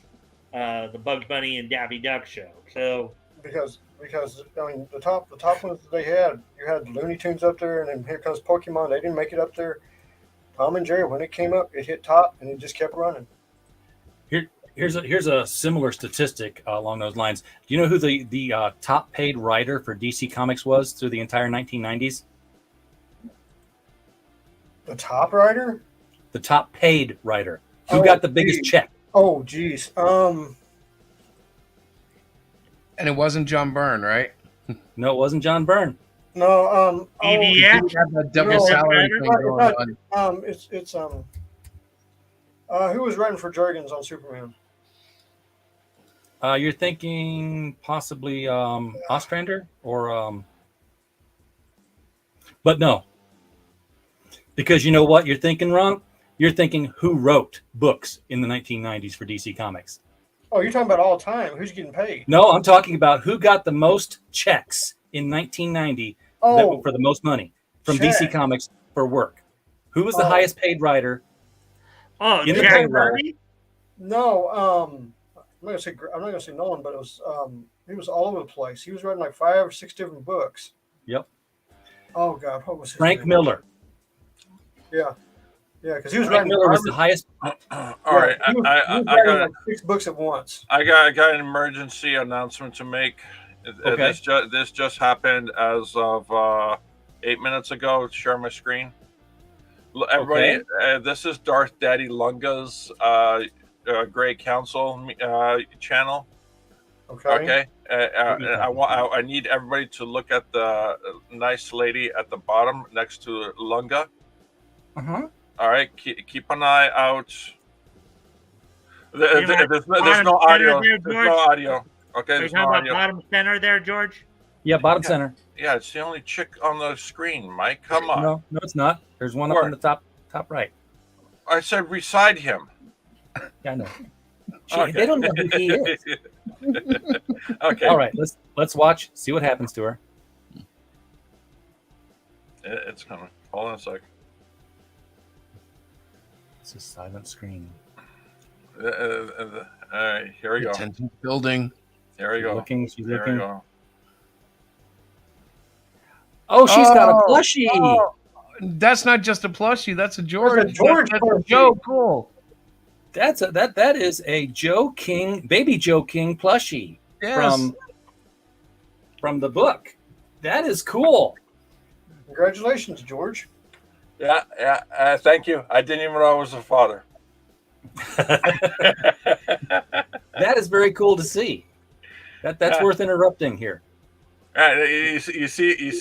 the Bugs Bunny and Daffy Duck show. So because I mean the top ones that they had, you had Looney Tunes up there, and then here comes Pokemon. They didn't make it up there. Tom and Jerry, when it came up, it hit top, and it just kept running. Here's a similar statistic along those lines. Do you know who the top paid writer for DC Comics was through the entire 1990s? The top writer? The top paid writer. Who got the biggest check? Oh, geez. And it wasn't John Byrne, right? No, it wasn't John Byrne. No. EVX? He have that double salary thing going on. It's who was writing for Jurgens on Superman? You're thinking possibly Ostrander or but no. Because you know what you're thinking wrong? You're thinking who wrote books in the 1990s for DC Comics. Oh, you're talking about all time. Who's getting paid? No, I'm talking about who got the most checks in 1990 for the most money from DC Comics for work. Who was the highest paid writer? Oh, in the Jack payroll? Kirby? No, I'm not gonna say Nolan, but it was he was all over the place. He was writing like 5 or 6 different books. Yep. Oh God, what was his Frank name? Miller. Yeah, because he was Frank writing. Miller was the highest. All right, he was I writing got like 6 books at once. I got an emergency announcement to make. Okay. This just happened as of 8 minutes ago. Share my screen. Everybody, this is Darth Daddy Lunga's Great Council channel. Okay. I need everybody to look at the nice lady at the bottom next to Lunga. Uh-huh. All right, keep an eye out. There's no bottom audio. center there, There's George? no audio. Okay, Are you there's talking no about audio. bottom center there, George? Yeah, bottom center. Yeah, it's the only chick on the screen, Mike. Come on. No, it's not. There's one Where? up in the top right. I said beside him. Yeah, I know. Okay. They don't know who he is. Okay. All right, let's watch. See what happens to her. It's coming. Hold on a sec. It's a silent screen. All right, here we go. Attention building. Here we go. She's There we looking. go. Oh, she's got a plushie. Oh, that's not just a plushie. That's a George. That's a George That's a plushie. Joe. Cool. That is a Joe King, baby Joe King plushie Yes. from the book. That is cool. Congratulations, George. Yeah. Thank you. I didn't even know I was a father. That is very cool to see. That's worth interrupting here. You see.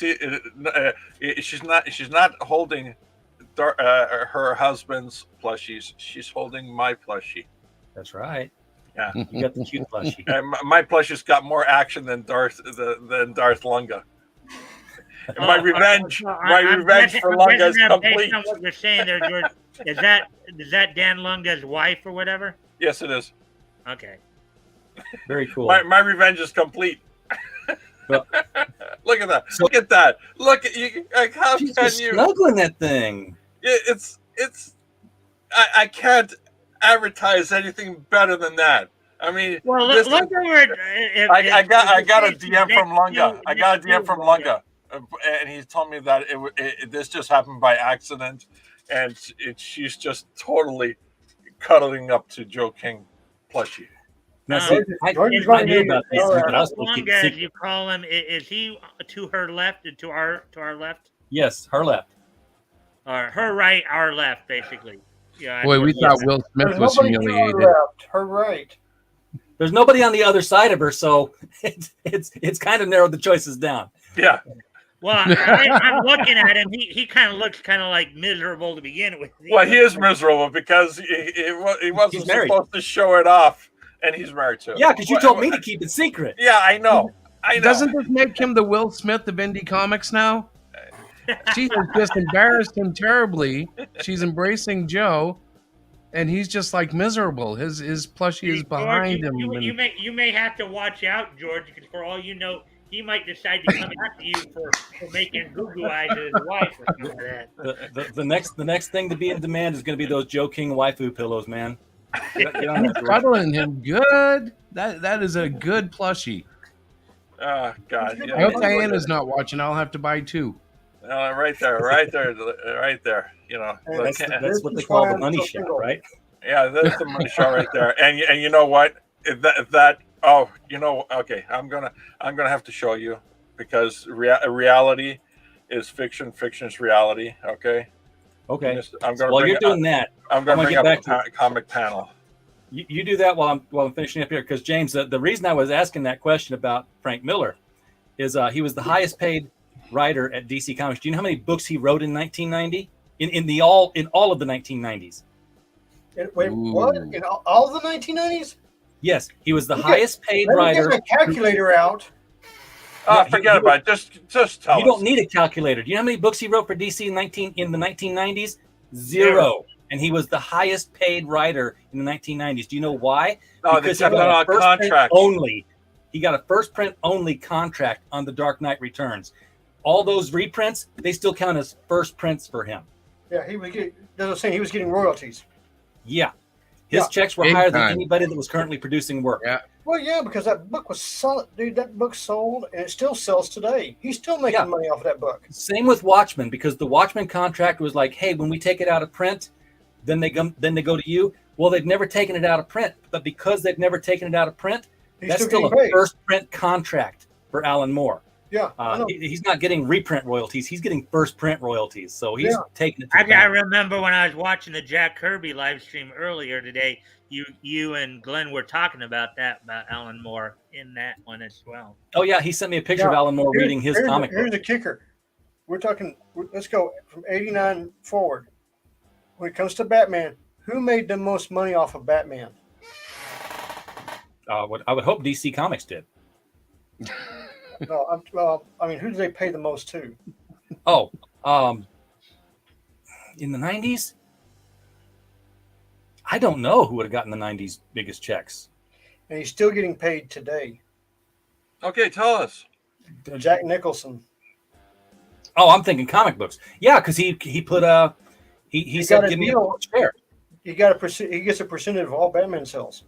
She's not holding her husband's plushies. She's holding my plushie. That's right. Yeah, You got the cute plushie. and my plushie's got more action than Darth Lunga. And my revenge for Lunga is complete. Based on what you're saying there, George, is that Dan Lunga's wife or whatever? Yes, it is. Okay. Very cool. My revenge is complete. Well, look at that! Look at that! Look at you! Like, how she's can just you? snuggling that thing. It's. I can't advertise anything better than that. I mean, Well, this look over. I got a DM from Lunga. I got a DM from Lunga, and he told me that this just happened by accident, and she's just totally cuddling up to Joe King plushie. Now, see, I knew about these things, but I was supposed to keep it Lunga, as secret. you call him, is he to her left and to our left, Yes, her left. or her right, our left, basically? Yeah. Boy, we thought Will Smith There's was nobody to humiliated. her left, her right. There's nobody on the other side of her, so it's kind of narrowed the choices down. Yeah. Well, I'm looking at him. He kind of looks kind of like miserable to begin with. Well, he is miserable because he wasn't supposed to show it off, and he's married too. Yeah, because you told me to keep it secret. Yeah, I know. Doesn't this make him the Will Smith of indie comics now? She has just embarrassed him terribly. She's embracing Joe, and he's just like miserable. His plushie is behind him. You may have to watch out, George, because for all you know, he might decide to come after you for making goo-goo eyes at his wife or something like that. The next thing to be in demand is going to be those Joe King waifu pillows, man. He's cuddling him good. That is a good plushie. Oh God! Yeah. I hope Diana's not watching. I'll have to buy two. Right there. You know, that's what they call the money shot, right? Yeah, that's the money shot right there. And you know what? Okay, I'm gonna have to show you because reality is fiction. Fiction is reality. Okay. Okay. I'm gonna. While you're doing that, I'm gonna bring up a comic panel. You do that while I'm finishing up here, because James, the reason I was asking that question about Frank Miller is he was the highest paid writer at DC Comics. Do you know how many books he wrote in 1990? In all of the 1990s. Wait, what? In all of the 1990s? Yes, he was the highest paid writer. Let me get my calculator out. Forget about it. Just tell us. You don't need a calculator. Do you know how many books he wrote for DC in the 1990s? Zero. And he was the highest paid writer in the 1990s. Do you know why? No, because they kept on contract only. He got a first print only contract on The Dark Knight Returns. All those reprints, they still count as first prints for him. Yeah, he was getting. As I was saying, he was getting royalties. Yeah, his checks were higher than anybody that was currently producing work. Yeah. Well, yeah, because that book was solid, dude. That book sold, and it still sells today. He's still making money off of that book. Same with Watchmen, because the Watchmen contract was like, hey, when we take it out of print, then they go to you. Well, they've never taken it out of print, but because they've never taken it out of print, that's still a first print contract for Alan Moore. Yeah, he's not getting reprint royalties; he's getting first print royalties. So he's taking it. I remember when I was watching the Jack Kirby live stream earlier today. You and Glenn were talking about Alan Moore in that one as well. Oh yeah, he sent me a picture of Alan Moore reading his comic. Here's the kicker: we're talking. Let's go from '89 forward. When it comes to Batman, who made the most money off of Batman? I would hope DC Comics did. No, I mean, who did they pay the most to? Oh, in the 90s? I don't know who would have gotten the 90s biggest checks. And he's still getting paid today. Okay, tell us. Jack Nicholson. Oh, I'm thinking comic books. Yeah, because he put he said, give me a share. He gets a percentage of all Batman sales.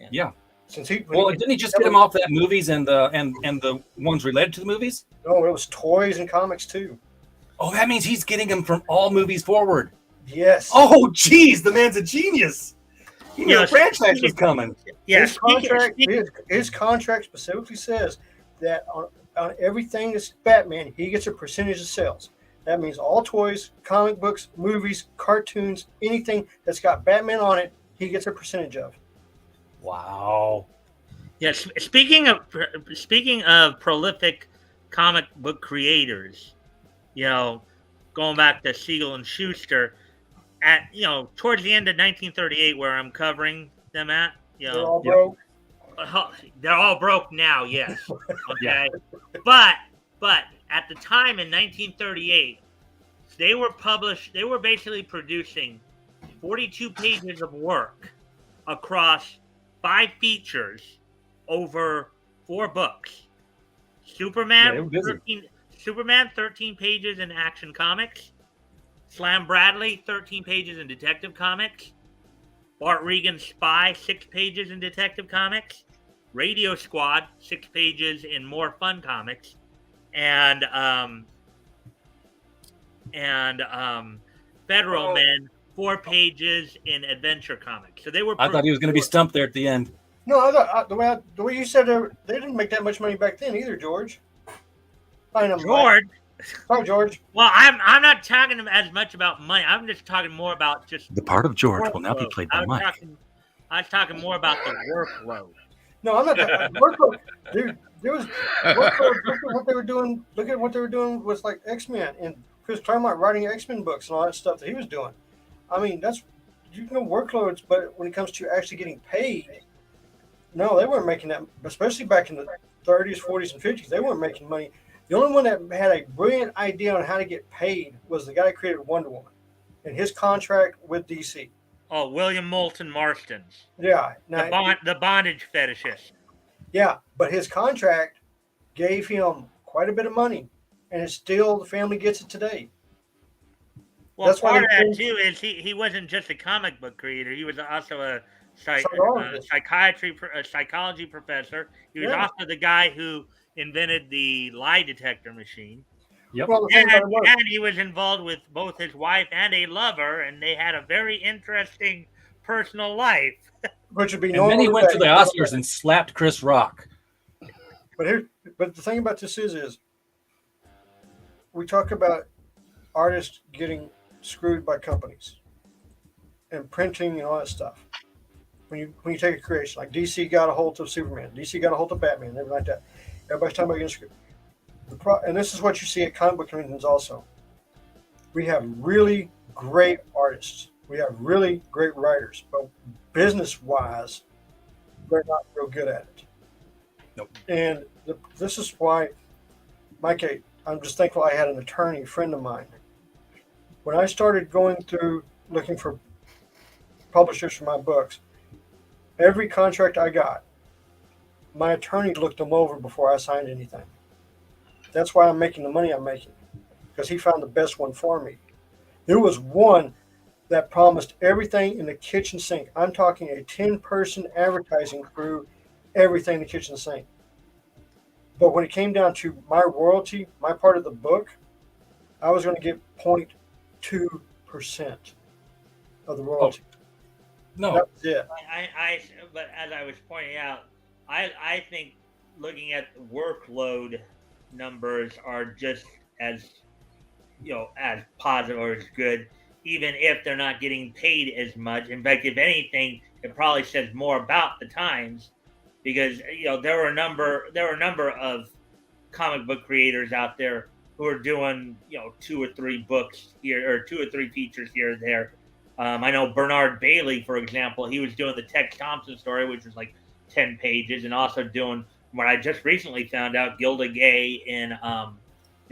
Yeah. Didn't he just get him off that movies and the ones related to the movies? No, it was toys and comics too. Oh, that means he's getting them from all movies forward. Yes. Oh, geez, the man's a genius. He knew the franchise was coming. Yeah. His contract specifically says that on everything that's Batman, he gets a percentage of sales. That means all toys, comic books, movies, cartoons, anything that's got Batman on it, he gets a percentage of. Wow. Yes. Speaking of prolific comic book creators, going back to Siegel and Schuster, at towards the end of 1938, where I'm covering them at, They're all broke. they're all broke now. Yes, okay, but at the time in 1938, they were basically producing 42 pages of work across 5 features over 4 books. Superman 13 pages in Action Comics. Slam Bradley 13 pages in Detective Comics. Bart Regan's Spy 6 pages in Detective Comics. Radio Squad 6 pages in More Fun Comics. And Federal Men 4 pages in Adventure Comics. So they were. I thought he was going to be stumped there at the end. No, I thought the way you said they didn't make that much money back then either, George. I know, George. Oh, George. Well, I'm not talking as much about money. I'm just talking more about just the part of George will now be played by Mike. I was talking more about the workload. No, I'm not talking workload. Dude, there was workload. Look at what they were doing. Look at what they were doing with like X-Men and Chris Claremont writing X-Men books and all that stuff that he was doing. I mean, you can workloads, but when it comes to actually getting paid, no, they weren't making that. Especially back in the 30s, 40s, and 50s, they weren't making money. The only one that had a brilliant idea on how to get paid was the guy that created Wonder Woman and his contract with DC. Oh, William Moulton Marston. Yeah. Now, the bondage fetishist. Yeah, but his contract gave him quite a bit of money, and it's still the family gets it today. Well, that's part of that too is he wasn't just a comic book creator; he was also a psychology professor. He was also the guy who invented the lie detector machine. Yep. Well, and he was involved with both his wife and a lover, and they had a very interesting personal life. Which would be and then he went to the Oscars and slapped Chris Rock. But the thing about this is we talk about artists getting screwed by companies and printing and all that stuff. When you take a creation like DC got a hold of Superman, DC got a hold of Batman, everything like that. Everybody's talking about getting screwed. And this is what you see at comic book conventions also. We have really great artists. We have really great writers, but business-wise, they're not real good at it. Nope. And this is why, Mike, I'm just thankful I had an attorney friend of mine. When I started going through looking for publishers for my books, every contract I got, my attorney looked them over before I signed anything. That's why I'm making the money I'm making, because he found the best one for me. There was one that promised everything in the kitchen sink. I'm talking a 10-person advertising crew, everything in the kitchen sink. But when it came down to my royalty, my part of the book, I was going to get 0.2% of the royalty. Oh, no. That was it. But as I was pointing out, I think looking at workload numbers are just as as positive or as good, even if they're not getting paid as much. In fact, if anything, it probably says more about the times, because there were a number of comic book creators out there who are doing 2 or 3 books here, or 2 or 3 features here or there. I know Bernard Bailey, for example, he was doing the Tex Thompson story, which was like 10 pages, and also doing what I just recently found out, Gilda Gay in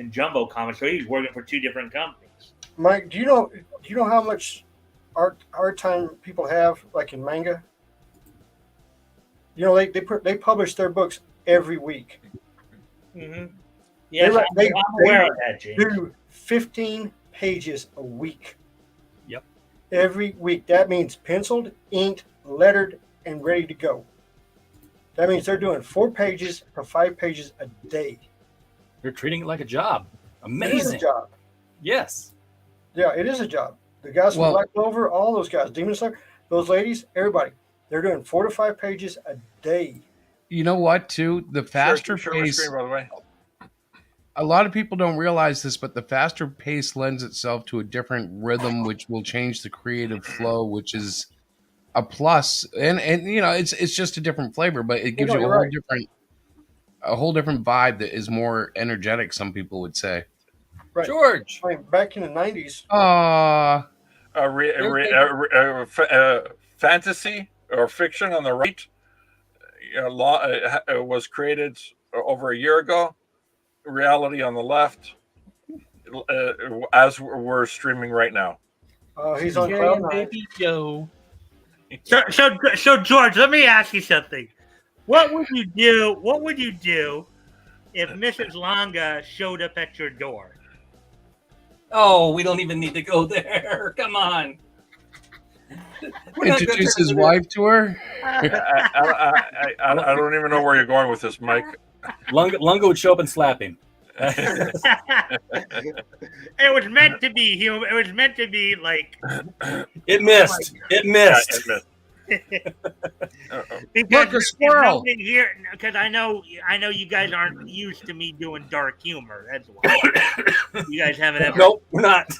Jumbo Comics. So he's working for 2 different companies. Mike, do you know how much art time people have, like in manga? They publish their books every week. Mm-hmm. Yes, I'm aware of that, James. Do 15 pages a week. Yep. Every week. That means penciled, inked, lettered, and ready to go. That means they're doing 4 pages to 5 pages a day. They're treating it like a job. Amazing. It is a job. Yes. Yeah, it is a job. The guys from Black Clover, all those guys, Demon Slayer, those ladies, everybody, they're doing 4 to 5 pages a day. You know what, too? The faster pace. Screen, by the way. A lot of people don't realize this, but the faster pace lends itself to a different rhythm, which will change the creative flow, which is a plus. And it's just a different flavor, but it gives you a whole different a whole different vibe that is more energetic. Some people would say. Right. George. I mean, back in the 90s, Ah, Fantasy or fiction on the right was created over a year ago. Reality on the left, as we're streaming right now. he's on Cloud 9. Baby Joe. So George, let me ask you something. What would you do? What would you do if Mrs. Longa showed up at your door? Oh, we don't even need to go there. Come on. introduce his wife to her. I don't even know where you're going with this, Mike. Lunga would show up and slap him. It was meant to be human. It was meant to be like It missed. It missed. Look, a squirrel. Here, because I know you guys aren't used to me doing dark humor. That's why you guys haven't ever. Nope, we're not.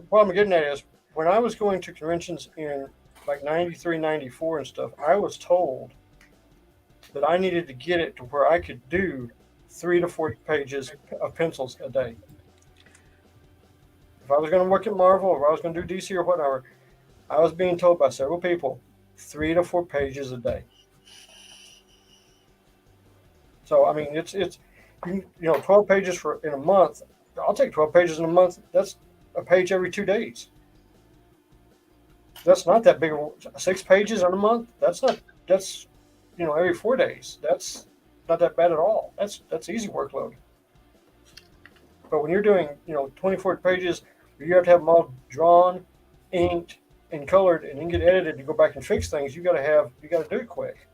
What I'm getting at is when I was going to conventions in like 93, 94 and stuff, I was told that I needed to get it to where I could do 3 to 4 pages of pencils a day. If I was going to work at Marvel or I was going to do DC or whatever, I was being told by several people 3 to 4 pages a day. So I mean, it's 12 pages in a month. I'll take 12 pages in a month. That's a page every 2 days. That's not that big. 6 pages in a month. That's every 4 days. That's not that bad at all. That's easy workload. But when you're doing 24 pages, you have to have them all drawn, inked, and colored, and then get edited to go back and fix things. You got to do it quick.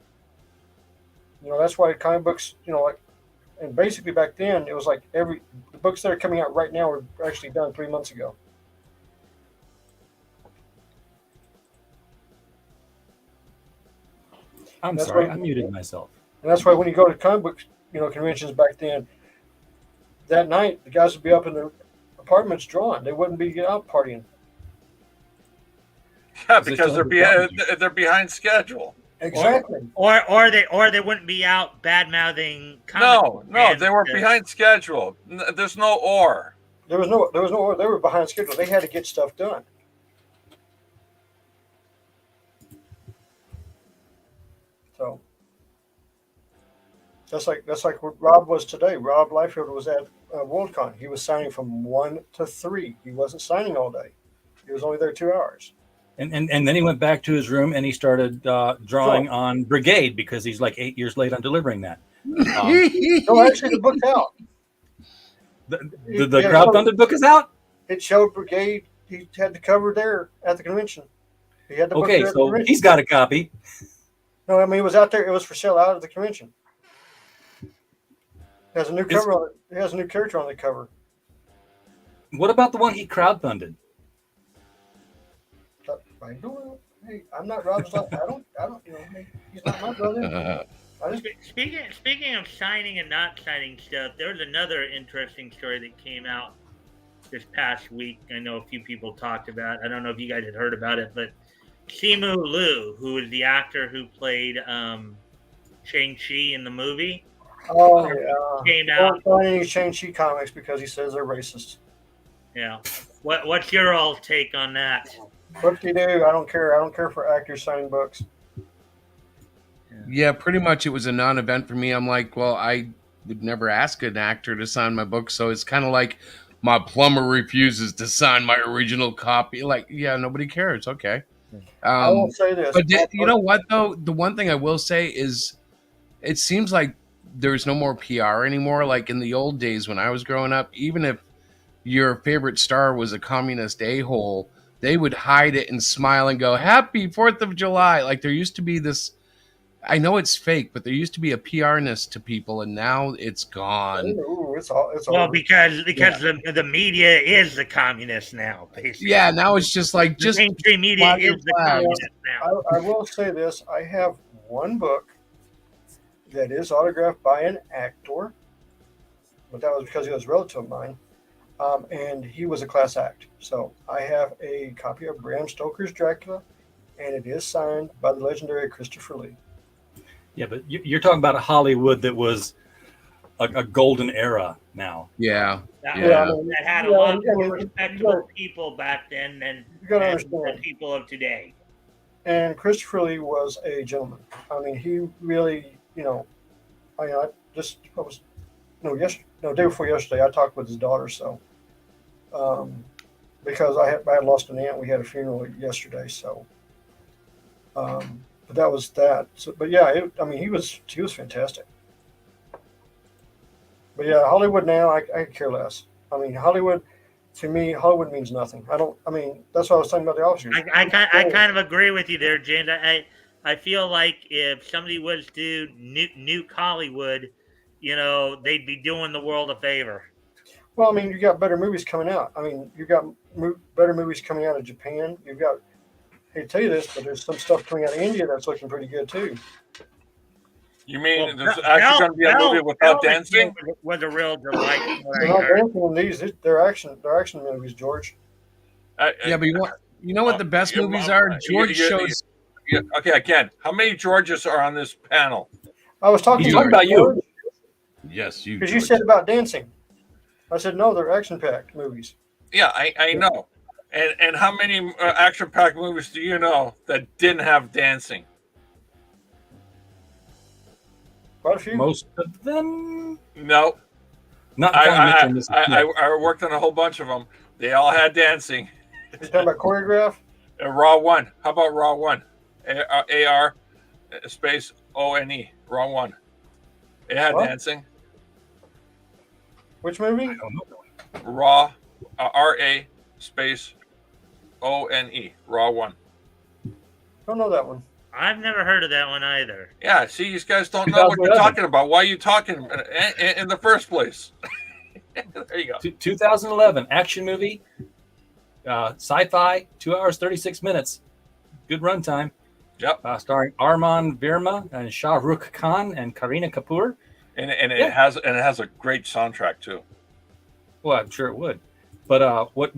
That's why comic books, and basically back then it was like the books that are coming out right now were actually done 3 months ago. I'm sorry, I muted myself. And that's why when you go to comic book, conventions back then, that night the guys would be up in their apartments drawing. They wouldn't be out partying. Yeah, because they're behind schedule. Exactly. Or they wouldn't be out bad mouthing. No, they were behind schedule. There's no or. There was no or. They were behind schedule. They had to get stuff done. So that's like what Rob was today. Rob Liefeld was at Worldcon. He was signing from 1 to 3. He wasn't signing all day. He was only there 2 hours. And then he went back to his room and he started drawing on Brigade because he's like 8 years late on delivering that. No, actually, the book's out. The crowdfunded book is out? It showed Brigade. He had the cover there at the convention. He had the book there at the so convention. he's got a copy. No, I mean, it was out there. It was for sale out of the convention. It has a new cover on it. It has a new character on the cover. What about the one he crowdfunded? Hey, I'm not Rob's. I don't. He's not my brother. Speaking of signing and not signing stuff, there's another interesting story that came out this past week. I know a few people talked about. I don't know if you guys had heard about it, but Simu Liu, who is the actor who played Shang-Chi in the movie, came out. Don't sign any Shang-Chi comics because he says they're racist. Yeah. What's your all take on that? What do you do? I don't care. I don't care for actors signing books. Yeah, pretty much it was a non-event for me. I'm like, well, I would never ask an actor to sign my book, so it's kind of like my plumber refuses to sign my original copy. Like, yeah, nobody cares. Okay. I will say this. But you know what, though? The one thing I will say is it seems like there's no more PR anymore. Like in the old days when I was growing up, even if your favorite star was a communist a-hole, they would hide it and smile and go, Happy 4th of July. Like there used to be this, I know it's fake, but there used to be a PR-ness to people, and now it's gone. Ooh, it's well, because the media is the communist now, basically. Yeah, now it's just like the mainstream media is the communist now. I will say this: I have one book that is autographed by an actor, but that was because he was a relative of mine, and he was a class act. So I have a copy of Bram Stoker's Dracula, and it is signed by the legendary Christopher Lee. Yeah, but you're talking about a Hollywood that was a golden era now. Yeah. That, Yeah. that had a lot more respectable people back then than You got to the understand. people of today. And Christopher Lee was a gentleman. I mean, he really, I just I was day before yesterday, I talked with his daughter, so because I had lost an aunt, we had a funeral yesterday, so but that was that. So, but yeah, he was fantastic. But yeah, Hollywood now, I care less. I mean, Hollywood, to me, Hollywood means nothing. That's what I was talking about the officers. I kind of agree with you there, James. I feel like if somebody was to nuke Hollywood, they'd be doing the world a favor. Well, I mean, you got better movies coming out. I mean, you got better movies coming out of Japan. You've got, I hate to tell you this, but there's some stuff coming out of India that's looking pretty good too. You mean there's actually going to be a movie without dancing? Was a real delight. They're not dancing in these. They're action movies, George. Yeah, but you know what the best movies are? George shows. Okay, again, how many Georges are on this panel? I was talking about you. Yes, you. Because you said about dancing. I said no, they're action-packed movies. Yeah, I know. And how many action-packed movies do you know that didn't have dancing? Quite a few. Most of them. No. Not I worked on a whole bunch of them. They all had dancing. You talking about choreograph? Raw 1. How about Raw 1? AR space ONE. Raw 1. It had dancing. Which movie? I don't know. Raw, RA space ONE. Raw 1. Don't know that one. I've never heard of that one either. Yeah, see, you guys don't know what you're talking about. Why are you talking in the first place? There you go. 2011 action movie, sci-fi, 2 hours 36 minutes, good runtime. Yep. Starring Arman Verma and Shah Rukh Khan and Kareena Kapoor. And it has a great soundtrack too. Well, I'm sure it would. But what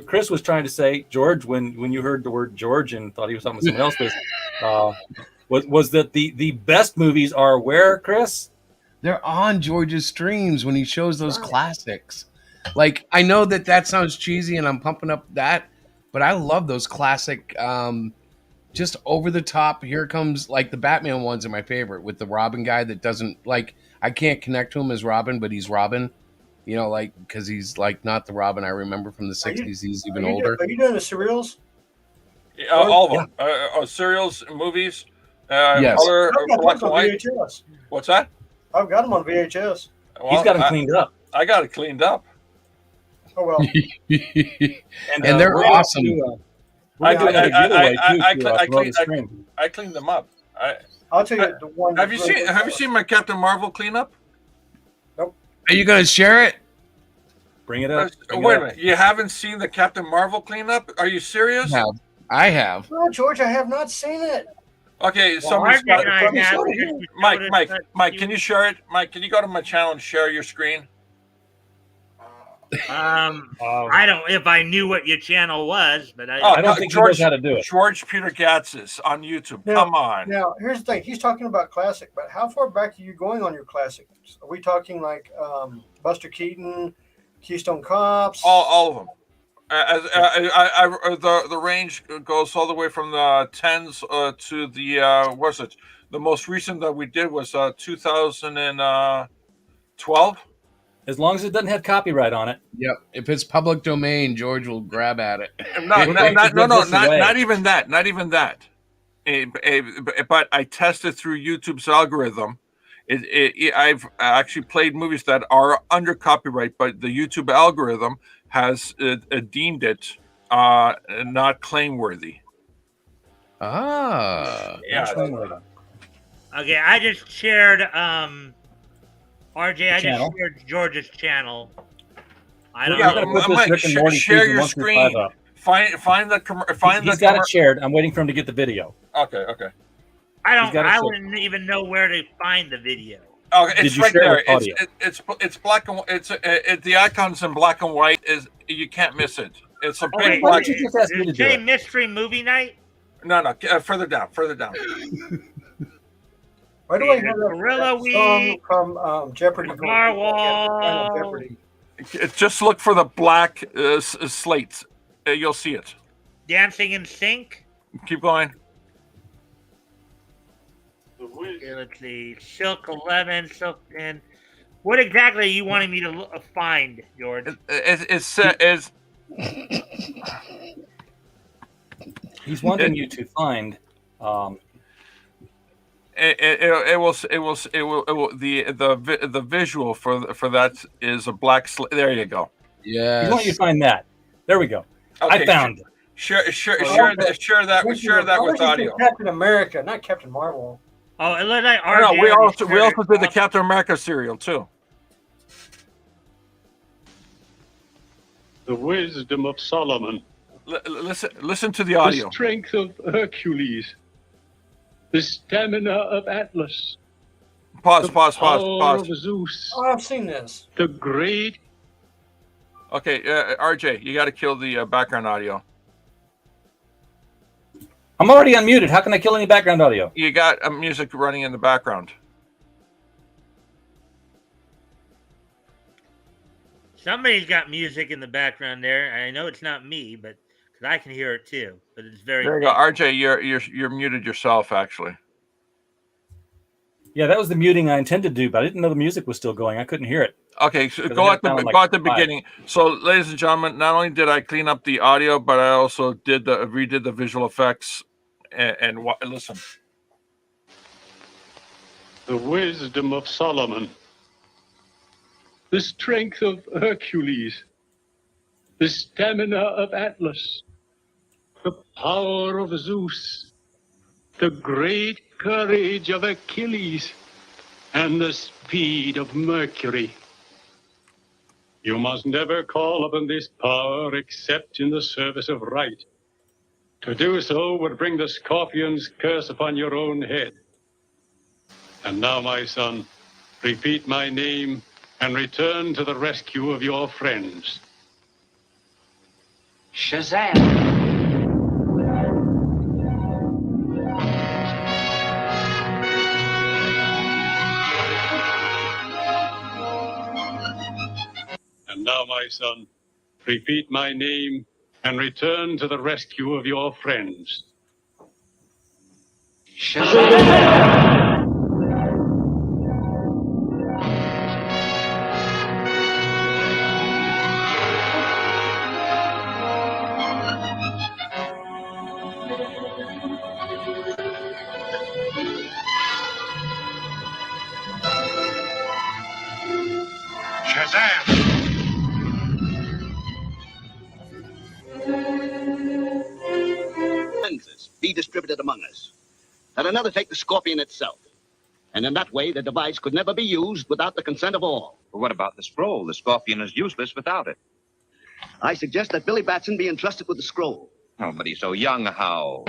Chris was trying to say, George, when you heard the word George and thought he was talking about someone else, was that the best movies are where, Chris? They're on George's streams when he shows those classics. Like, I know that sounds cheesy and I'm pumping up that, but I love those classic, just over the top. Here comes, like, the Batman ones are my favorite with the Robin guy that doesn't, like, I can't connect to him as Robin, but he's Robin. Like, because he's, like, not the Robin I remember from the 60s. He's even older. Are you doing the serials? All of them. Serials, movies, yes. Color, black and white. VHS. What's that? I've got them on VHS. Well, He's got them cleaned up. I got it cleaned up. Oh, well. and they're awesome. I cleaned them up. I'll tell you the one. Have you seen my Captain Marvel cleanup? Nope. Are you going to share it? Bring it up. Wait a minute. You haven't seen the Captain Marvel cleanup? Are you serious? I have. No, George, I have not seen it. Okay, Mike, can you share it? Mike, can you go to my channel and share your screen? I don't. If I knew what your channel was, but I don't think George knows how to do it. George Peter Gatzis on YouTube. Come on. Now, here's the thing. He's talking about classic, but how far back are you going on your classics? Are we talking like Buster Keaton, Keystone Cops? All of them. The range goes all the way from the 10s to the what's it? The most recent that we did was 2012. As long as it doesn't have copyright on it. Yep. If it's public domain, George will grab at it. Not even that. Not even that. But I tested through YouTube's algorithm. I've actually played movies that are under copyright, but the YouTube algorithm has deemed it not claim-worthy. Ah. Yeah. Okay, I just shared RJ. I just shared George's channel. I don't know. Mike, share your screen. Find the. He's got it shared. I'm waiting for him to get the video. Okay. I wouldn't even know where to find the video. Okay, it's right there. It's black and it's the icon's in black and white. You can't miss it. It's a big black. Did you just ask me to do it? Mystery Movie Night? No, further down. Why do I have that Gorilla song Week, from Jeopardy? Narwhal. Jeopardy. Just look for the black slates. You'll see it. Dancing in Sync. Keep going. Okay, let's see. Silk 11, Silk 10. What exactly are you wanting me to find, George? It's He's wanting you to find. It will the visual for that is a black slate. There you go. He's wanting you to Yes. find that. There we go. Okay, I found it. Share that Why with don't you say audio. Captain America, not Captain Marvel. Oh, it looked like No, RJ. we on also his shirt. did the Captain America serial too. The wisdom of Solomon, Listen to the the audio. strength of Hercules, the stamina of Atlas, Pause. the power of Pause. Zeus, Oh, I've seen this. the great. Okay, RJ, you got to kill the background audio. I'm already unmuted. How can I kill any background audio? You got music running in the background. Somebody's got music in the background there. I know it's not me, but because I can hear it too. But it's very. There you go, RJ. You're muted yourself actually. Yeah, that was the muting I intended to do, but I didn't know the music was still going. I couldn't hear it. Okay, so But go it at the sounded like go at the five. beginning. So, ladies and gentlemen, not only did I clean up the audio, but I also redid the visual effects. And listen. The wisdom of Solomon, the strength of Hercules, the stamina of Atlas, the power of Zeus, the great courage of Achilles, and the speed of Mercury. You must never call upon this power except in the service of right. To do so would bring the scorpion's curse upon your own head. And now, my son, repeat my name and return to the rescue of your friends. Shazam! And now, my son, repeat my name and return to the rescue of your friends. Shazam! Lenses be distributed among us. Let another take the scorpion itself. And in that way, the device could never be used without the consent of all. But what about the scroll? The scorpion is useless without it. I suggest that Billy Batson be entrusted with the scroll. Oh, but he's so young. How?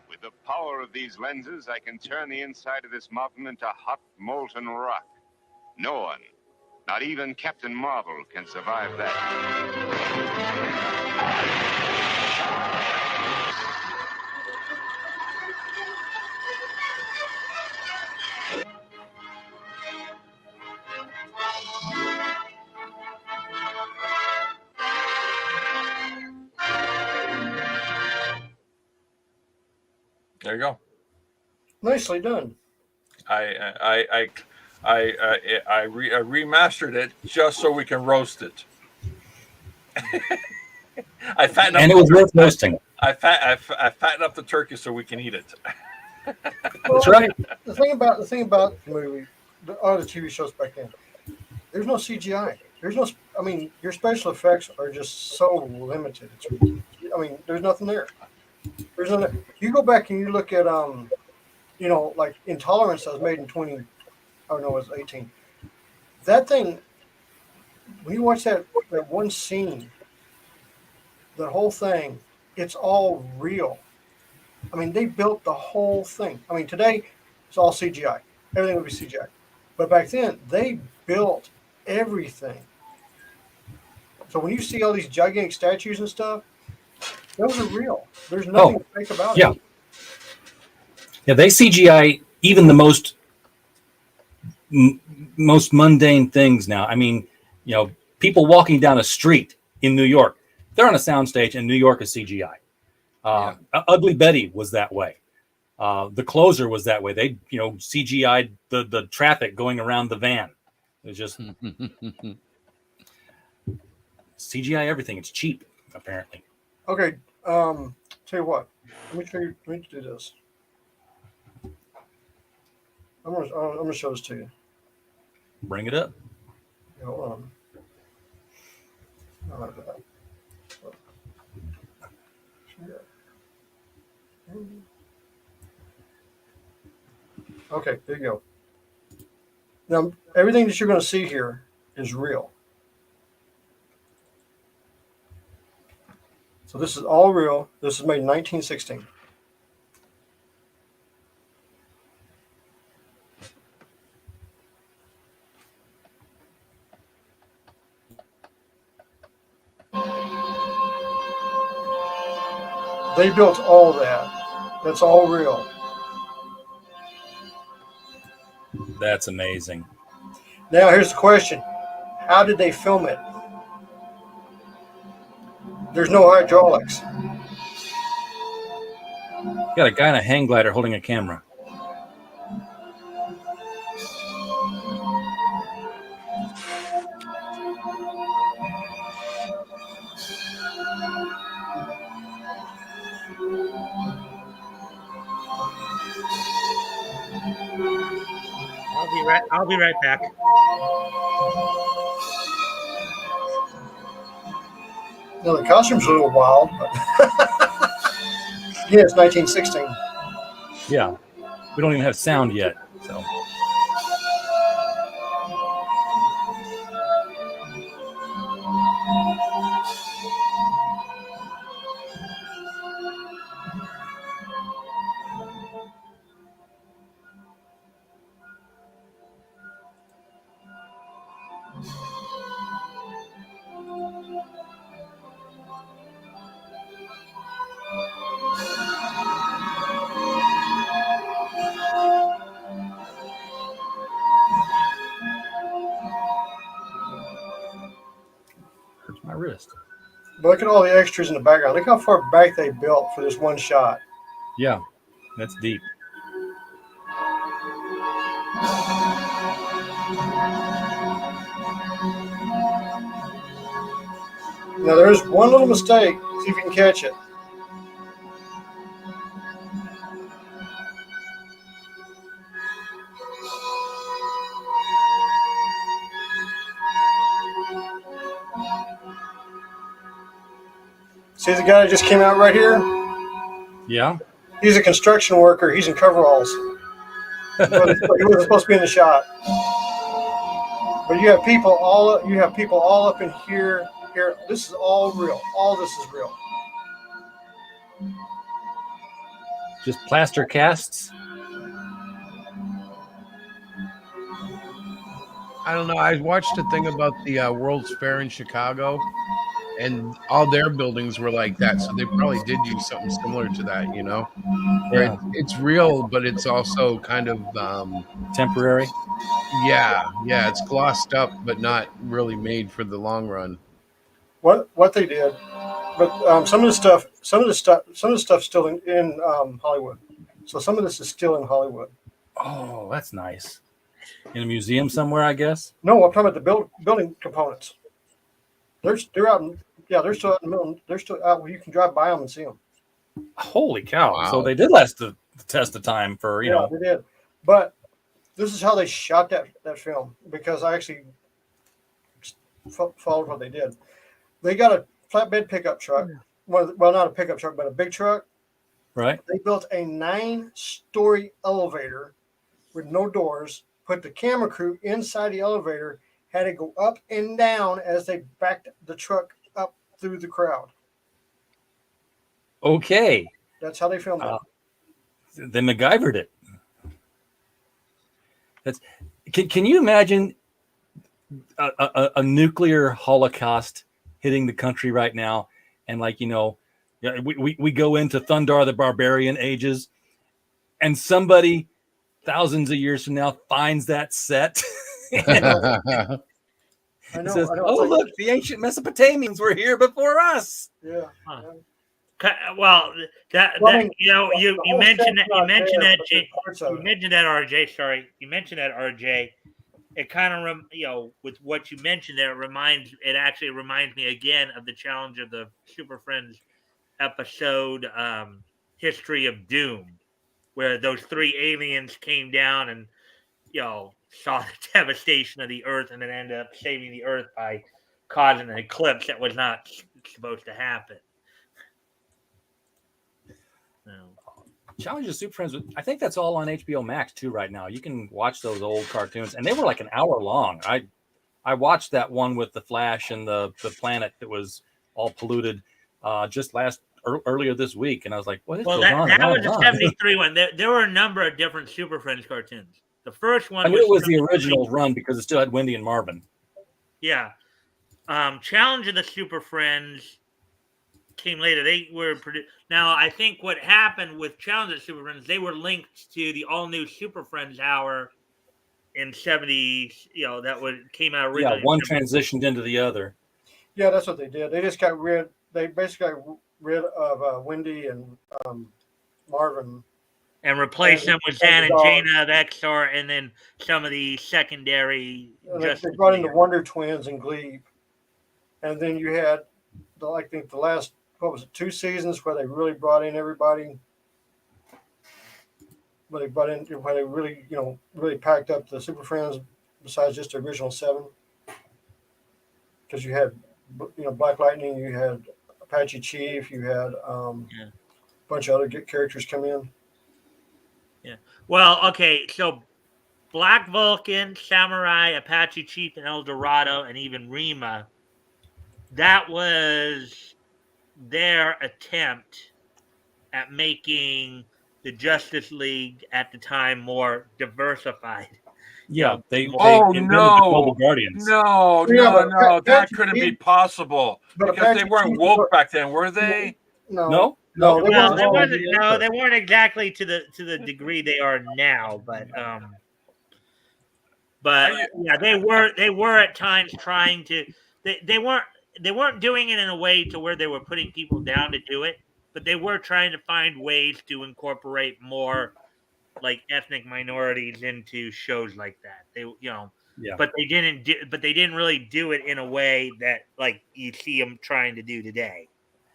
With the power of these lenses, I can turn the inside of this mountain into hot, molten rock. No one, not even Captain Marvel, can survive that. There you go. Nicely done. I remastered it just so we can roast it. I fattened up And it was worth roasting. I fattened up the turkey so we can eat it. That's right. The thing about the movie, all the TV shows back then, There's no CGI. There's no. I mean, your special effects are just so limited. I mean, there's nothing there. There's nothing. You go back and you look at like Intolerance that was made in 20. Oh no, it was 18. That thing. When you watch that one scene, the whole thing, it's all real. I mean, they built the whole thing. I mean, today it's all CGI. Everything would be CGI. But back then, they built everything. So when you see all these gigantic statues and stuff, those are real. There's nothing fake about yeah. it. Yeah, they CGI even the most mundane things now. I mean, people walking down a street in New York, they're on a soundstage, and New York is CGI. Ugly Betty was that way. The Closer was that way. They, CGI'd the traffic going around the van. It was just CGI everything. It's cheap, apparently. Okay, tell you what. Let me do this. I'm gonna show this to you. Bring it up. Hold on. I like that. Okay, there you go. Now, everything that you're going to see here is real. So this is all real. This is made in 1916. They built all that. That's all real. That's amazing. Now, here's the question. How did they film it? There's no hydraulics. Got a guy in a hang glider holding a camera. I'll be right back. Now, the costume's a little wild, but yeah, it's 1916. Yeah. We don't even have sound yet. So. Hurts my wrist. But look at all the extras in the background. Look how far back they built for this one shot. Yeah, that's deep. Now, there's one little mistake. See if you can catch it. See the guy that just came out right here? Yeah. He's a construction worker. He's in coveralls. He wasn't supposed to be in the shot. But you have people all up in here. Here, this is all real. All this is real. Just plaster casts. I don't know. I watched a thing about the World's Fair in Chicago, and all their buildings were like that. So they probably did use something similar to that, where Yeah. it's real, but it's also kind of Temporary. Yeah, it's glossed up, but not really made for the long run. What they did, but some of the stuff's still in Hollywood. So some of this is still in Hollywood. Oh, that's nice. In a museum somewhere, I guess. No, I'm talking about the building components. They're out in they're still out in the middle. They're still out where you can drive by them and see them. Holy cow! Wow. So they did last the test of time for they did. But this is how they shot that film, because I actually followed what they did. They got a flatbed pickup truck. Well, not a pickup truck, but a big truck. Right. They built a 9-story elevator with no doors, put the camera crew inside the elevator, had to go up and down as they backed the truck up through the crowd. Okay. That's how they filmed it. They MacGyvered it. Can you imagine a nuclear holocaust hitting the country right now? And we go into Thundar the Barbarian ages, and somebody thousands of years from now finds that set. I know. Says, look, the ancient Mesopotamians were here before us. Yeah. Well, you mentioned that RJ. Sorry, you mentioned that RJ. It kind of with what you mentioned there, it actually reminds me again of the Challenge of the Super Friends episode, History of Doom, where those 3 aliens came down and saw the devastation of the Earth, and then ended up saving the Earth by causing an eclipse that was not supposed to happen. No. Challenge of Super Friends. I think that's all on HBO Max too right now. You can watch those old cartoons, and they were like an hour long. I watched that one with the Flash and the planet that was all polluted just earlier this week, and I was like, "What is going on?" That was a 73 one. There were a number of different Super Friends cartoons. The first one I knew it was the original run because it still had Wendy and Marvin. Yeah. Challenge of the Super Friends came later. They were produced. Now, I think what happened with Challenge of the Super Friends, they were linked to the all-new Super Friends hour in 70s, came out originally. Yeah, one transitioned into the other. Yeah, that's what they did. They just they basically got rid of Wendy and Marvin. And replaced them with Zan and Jaina of Exar, and then some of the secondary. They brought in the Wonder Twins and Glebe. And then you had, I think the last, 2 seasons where they really brought in everybody. Where they really, really packed up the Super Friends besides just the original 7. Because you had, Black Lightning, you had Apache Chief, you had a bunch of other characters come in. Yeah. Well, okay, so Black Vulcan, Samurai, Apache Chief, and El Dorado, and even Rima, that was their attempt at making the Justice League at the time more diversified. Yeah, they no, the Global Guardians. No, that couldn't be possible because they weren't woke back then, were they? No. They weren't exactly to the degree they are now, but yeah, they were at times trying to. They weren't doing it in a way to where they were putting people down to do it, but they were trying to find ways to incorporate more like ethnic minorities into shows like that. But they didn't really do it in a way that like you see them trying to do today.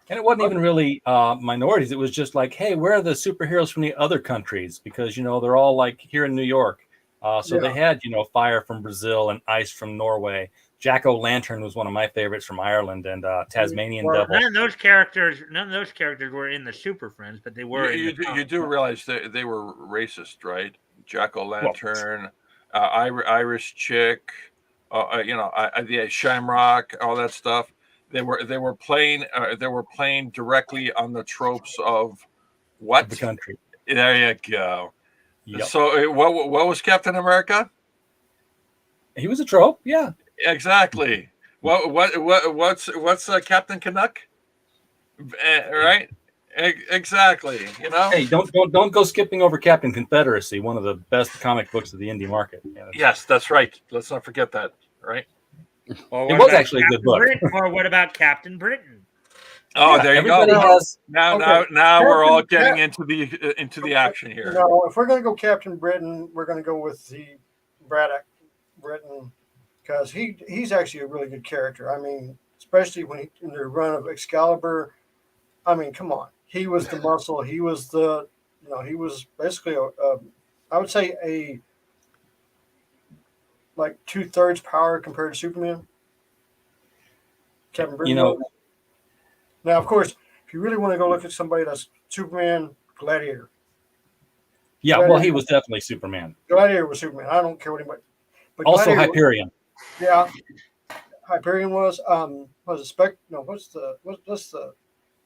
And it wasn't even really minorities. It was just like, hey, where are the superheroes from the other countries? Because, they're all like here in New York. They had, Fire from Brazil and Ice from Norway. Jack-O-Lantern was one of my favorites from Ireland, and Tasmanian Devil. None of those characters were in the Super Friends, but they were. You do realize they were racist, right? Jack-O-Lantern, Irish Chick, the Shamrock, all that stuff. They were playing directly on the tropes of what the country. There you go. Yep. So what was Captain America? He was a trope, yeah. Exactly. What's Captain Canuck? Right? Exactly. Hey, don't go skipping over Captain Confederacy, one of the best comic books of the indie market. Yes, that's right. Let's not forget that. Right. It was actually a good book. Or what about Captain Britain? Oh, there you go. Now we're all getting into the action here. If we're going to go Captain Britain, we're going to go with the Braddock Britain because he's actually a really good character. I mean, especially in the run of Excalibur. I mean, come on. He was the muscle. He was he was basically I would say a like 2/3 power compared to Superman. Captain You know, Britain. Now, of course, if you really want to go look at somebody that's Superman, Gladiator. yeah, Gladiator, well, he was definitely Superman. Gladiator was Superman. I don't care what anybody. But Also Gladiator, Hyperion. yeah, Hyperion was it Spec? No, what's the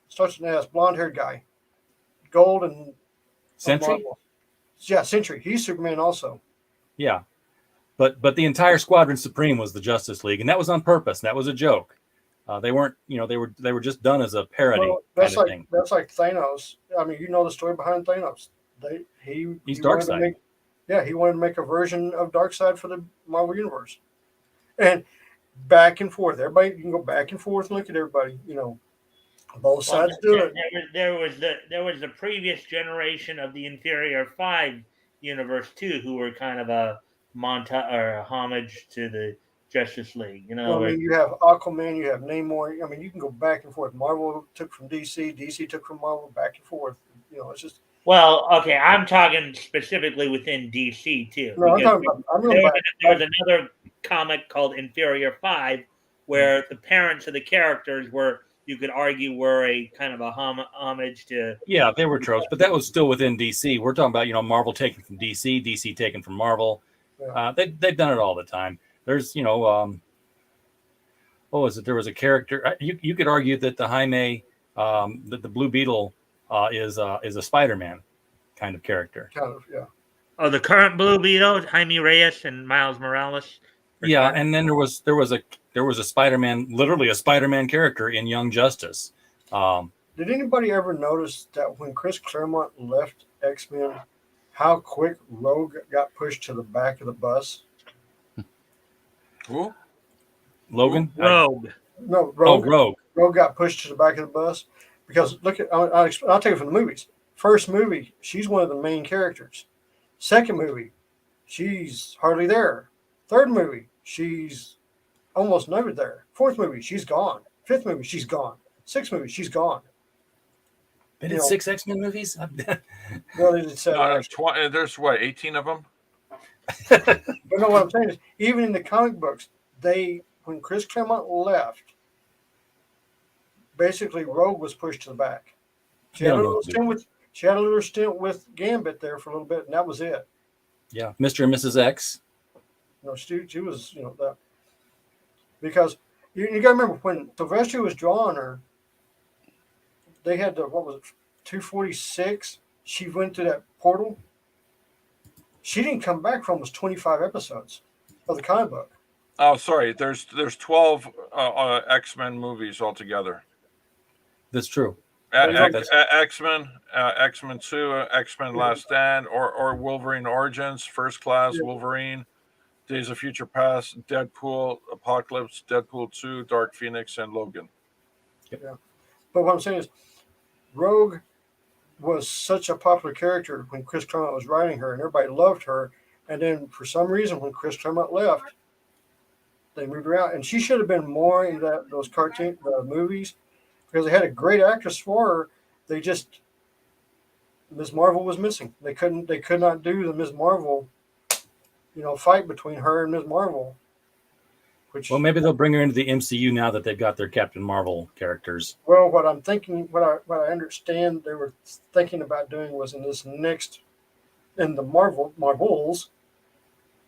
starts with an S, blonde haired guy, gold and Sentry? Marvel. Yeah, Sentry. He's Superman also. Yeah. But the entire Squadron Supreme was the Justice League, and that was on purpose. That was a joke. They weren't, they were just done as a parody Well, kind of thing. that's like Thanos. I mean, you know the story behind Thanos. He He's wanted to Darkseid. make, yeah, he wanted to make a version of Darkseid for the Marvel Universe, and back and forth. Everybody, you can go back and forth and look at everybody. Both sides do it. There was the previous generation of the Inferior 5 universe too, who were kind of a or a homage to the Justice League. I mean, you have Aquaman, you have Namor. I mean, you can go back and forth. Marvel took from DC, DC took from Marvel, back and forth. It's just. Well, okay, I'm talking specifically within DC too. No, there was another comic called Inferior 5 where the parents of the characters you could argue were a kind of a homage to. Yeah, they were tropes, but that was still within DC. We're talking about, Marvel taken from DC, DC taken from Marvel. Yeah. They've done it all the time. There's, what was it? There was a character. You could argue that the Jaime, that the Blue Beetle is a Spider-Man kind of character. Kind of, yeah. Oh, the current Blue Beetle, Jaime Reyes and Miles Morales. Yeah, and then there was a Spider-Man, literally a Spider-Man character in Young Justice. Did anybody ever notice that when Chris Claremont left X-Men, how quick Rogue got pushed to the back of the bus? Who? Logan? Rogue. No, Rogue. Oh, Rogue. Rogue got pushed to the back of the bus because look at. I'll tell you from the movies. First movie, she's one of the main characters. Second movie, she's hardly there. Third movie, she's almost never there. Fourth movie, she's gone. Fifth movie, she's gone. Sixth movie, she's gone. They did 6 X-Men movies? Well, they did 7. There's what, 18 of them? But no, what I'm saying is, even in the comic books, when Chris Claremont left, basically Rogue was pushed to the back. She had a little stint with Gambit there for a little bit, and that was it. Yeah, Mr. and Mrs. X. No, she was, that. Because you got to remember, when Sylvester was drawing her, they had 246. She went to that portal. She didn't come back for almost 25 episodes of the comic book. Oh, sorry. There's 12 X-Men movies altogether. That's true. X-Men, X-Men 2, X-Men Last Stand, or Wolverine Origins, First Class, Wolverine, Days of Future Past, Deadpool, Apocalypse, Deadpool 2, Dark Phoenix, and Logan. Yeah. But what I'm saying is, Rogue was such a popular character when Chris Claremont was writing her, and everybody loved her. And then for some reason, when Chris Claremont left, they moved her out, and she should have been more in those cartoon movies because they had a great actress for her. They just Ms. Marvel was missing. They could not do the Ms. Marvel, fight between her and Ms. Marvel. Well, maybe they'll bring her into the MCU now that they've got their Captain Marvel characters. Well, what I'm thinking, what I understand they were thinking about doing was in the Marvels,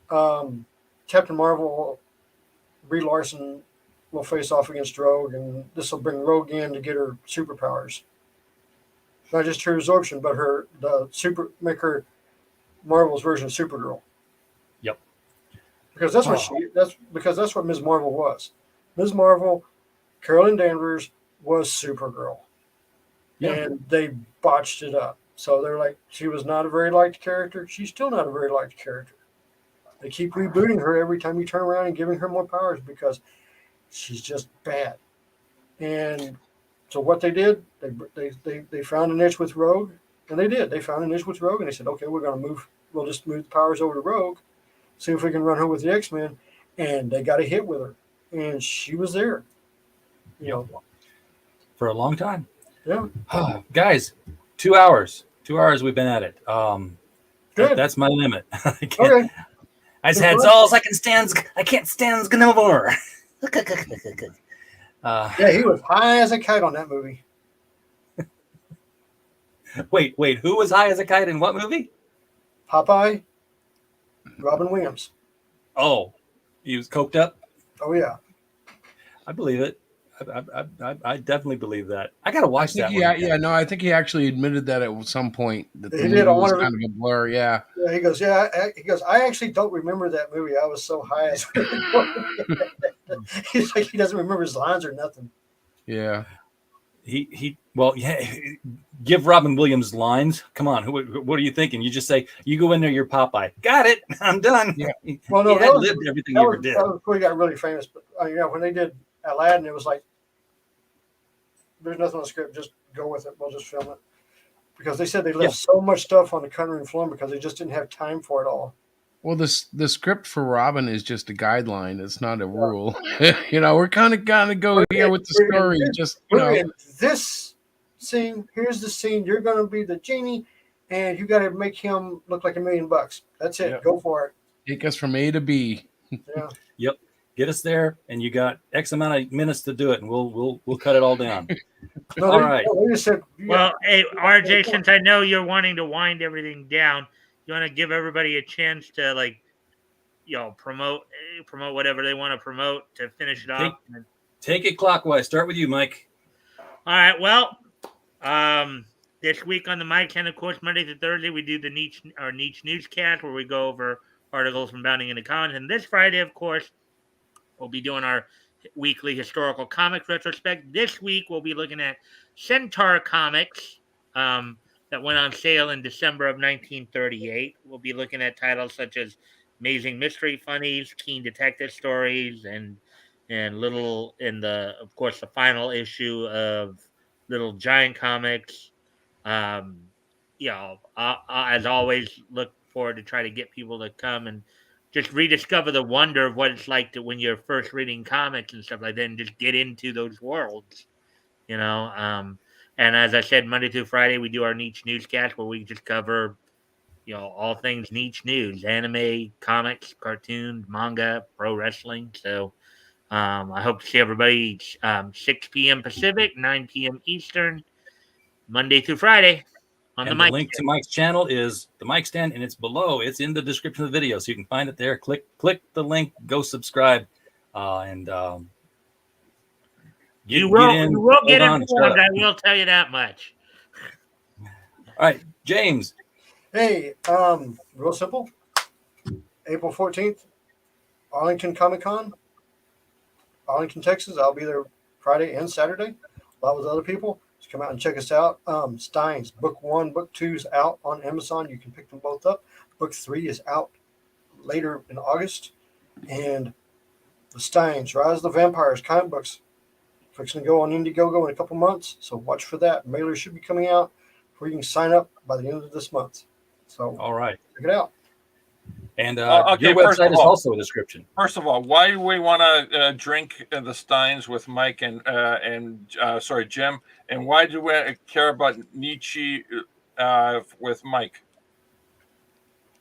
Captain Marvel, Brie Larson will face off against Rogue, and this will bring Rogue in to get her superpowers. Not just her absorption, but make her Marvel's version of Supergirl. Yep. Because that's what Ms. Marvel was. Ms. Marvel, Carolyn Danvers was Supergirl. Yeah. And they botched it up. So they're like, she was not a very liked character. She's still not a very liked character. They keep rebooting her every time you turn around and giving her more powers because she's just bad. And so what they did, they found a niche with Rogue, and they did. They found a niche with Rogue, and they said, okay, we'll just move the powers over to Rogue, see if we can run her with the X-Men. And they got a hit with her, and she was there. For a long time. Yeah. Guys, 2 hours. 2 hours we've been at it. That's my limit. Okay. I had all I can't stand no more. Yeah, he was high as a kite on that movie. Wait, who was high as a kite in what movie? Popeye, Robin Williams. Oh, he was coked up. Oh yeah. I believe it. I definitely believe that. I gotta watch that one. No, I think he actually admitted that at some point that the He movie did on was one of kind of a blur. Yeah. Yeah, he goes, I actually don't remember that movie. I was so high as he's like, he doesn't remember his lines or nothing. Yeah. Well, yeah. Give Robin Williams lines. Come on, what are you thinking? You just say, you go in there, you're Popeye. Got it. I'm done. Yeah. Well, no, that lived everything he ever did. That was before he got really famous. But when they did Aladdin, it was like, there's nothing on the script. Just go with it. We'll just film it. Because they said they left so much stuff on the cutting room floor because they just didn't have time for it all. Well, the script for Robin is just a guideline. It's not a rule. We're kind of gonna go here with the story. Just this scene. Here's the scene. You're gonna be the genie, and you got to make him look like $1 million. That's it. Yeah. Go for it. Take us from A to B. Yeah. Yep. Get us there, and you got X amount of minutes to do it, and we'll cut it all down. All right. Well, hey, RJ, since I know you're wanting to wind everything down, you want to give everybody a chance to promote whatever they want to promote to finish it off. Take it clockwise. Start with you, Mike. All right. Well, this week on the mic, and of course Monday to Thursday, we do our Niche Newscast where we go over articles from Bounding into Comics. And this Friday, of course, we'll be doing our weekly historical comics retrospect. This week, we'll be looking at Centaur Comics that went on sale in December of 1938. We'll be looking at titles such as Amazing Mystery Funnies, Keen Detective Stories, and of course, the final issue of Little Giant Comics. As always, look forward to try to get people to come and just rediscover the wonder of what it's like when you're first reading comics and stuff like that, and just get into those worlds, And as I said, Monday through Friday, we do our Niche Newscast where we just cover, all things niche news, anime, comics, cartoons, manga, pro wrestling. So I hope to see everybody 6 p.m. Pacific, 9 p.m. Eastern, Monday through Friday. The link to Mike's channel is the Mic Stand, and it's below. It's in the description of the video, so you can find it there. Click the link, go subscribe, and you will get informed. I will tell you that much. All right, James. Hey, real simple. April 14th, Arlington Comic-Con, Arlington, Texas. I'll be there Friday and Saturday, along with other people. Come out and check us out. Steins, book 1, book 2 is out on Amazon. You can pick them both up. Book 3 is out later in August. And the Steins, Rise of the Vampires comic books, fixing to go on Indiegogo in a couple months. So watch for that. Mailer should be coming out where you can sign up by the end of this month. So all right, check it out. And your website is also a description. First of all, why do we want to drink the Steins with Mike and Jim? And why do we care about Nietzsche with Mike?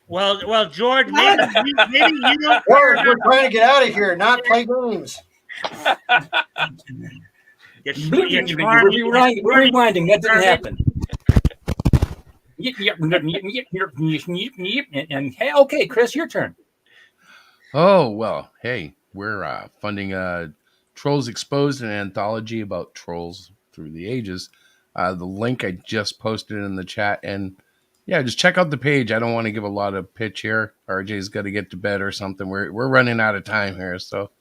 Well, George, maybe you don't. We're trying to get out of here, not play games. We're rewinding. That didn't happen. And hey, okay, Chris, your turn. Oh well, hey, we're funding Trolls Exposed, an anthology about trolls through the ages. The link I just posted in the chat, and yeah, just check out the page. I don't want to give a lot of pitch here. RJ's got to get to bed or something. We're running out of time here, so.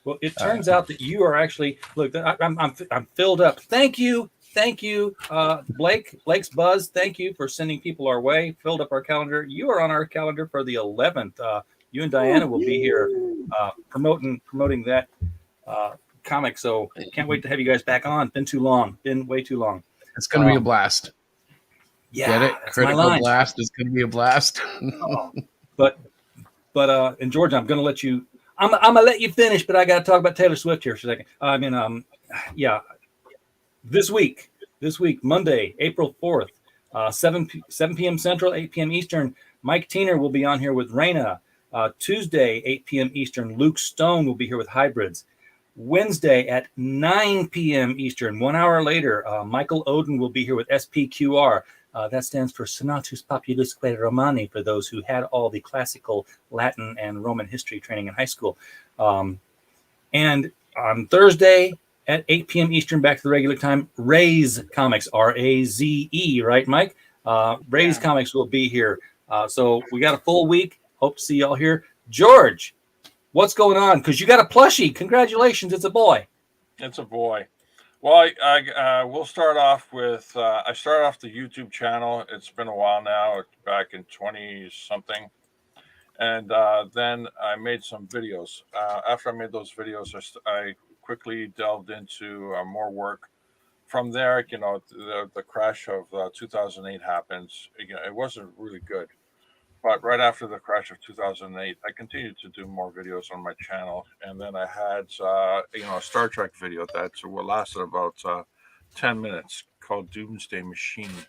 Well, it turns out that you are actually I'm filled up. Thank you, Blake's Buzz. Thank you for sending people our way. Filled up our calendar. You are on our calendar for the 11th. You and Diana will be here promoting that comic. So can't wait to have you guys back on. Been too long. Been way too long. It's going to be a blast. Yeah, get it? Critical Blast is going to be a blast. But and George, I'm going to let you. I'm gonna let you finish, but I got to talk about Taylor Swift here for a second. This week, Monday, April 4th, 7 p.m. Central, 8 p.m. Eastern. Mike Tiener will be on here with Raina. Tuesday, 8 p.m. Eastern. Luke Stone will be here with Hybrids. Wednesday at 9 p.m. Eastern. 1 hour later, Michael Oden will be here with SPQR. That stands for Senatus Populusque Romani, for those who had all the classical Latin and Roman history training in high school. And on Thursday at 8 p.m. Eastern, back to the regular time, Raze Comics, R-A-Z-E, right, Mike? Raze Comics will be here. So we got a full week. Hope to see y'all here. George, what's going on? Because you got a plushie. Congratulations. It's a boy. It's a boy. Well, we'll start off with, I started off the YouTube channel. It's been a while now, back in 20-something. And then I made some videos. After I made those videos, I quickly delved into more work. From there, the crash of 2008 happens. It wasn't really good. But right after the crash of 2008, I continued to do more videos on my channel. And then I had, a Star Trek video that lasted about 10 minutes called Doomsday Machine.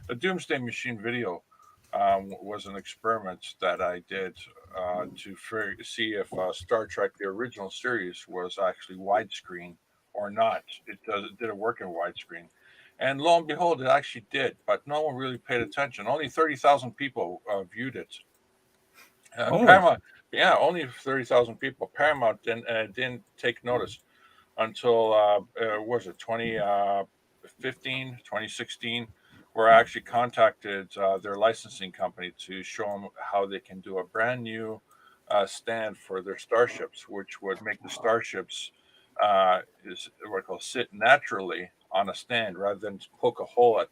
The Doomsday Machine video was an experiment that I did to see if Star Trek, the original series, was actually widescreen or not. Did it work in widescreen? And lo and behold, it actually did, but no one really paid attention. Only 30,000 people viewed it. Paramount, only 30,000 people. Paramount didn't take notice until, was it 2015, 2016, where I actually contacted their licensing company to show them how they can do a brand new stand for their starships, which would make the starships sit naturally on a stand rather than poke a hole at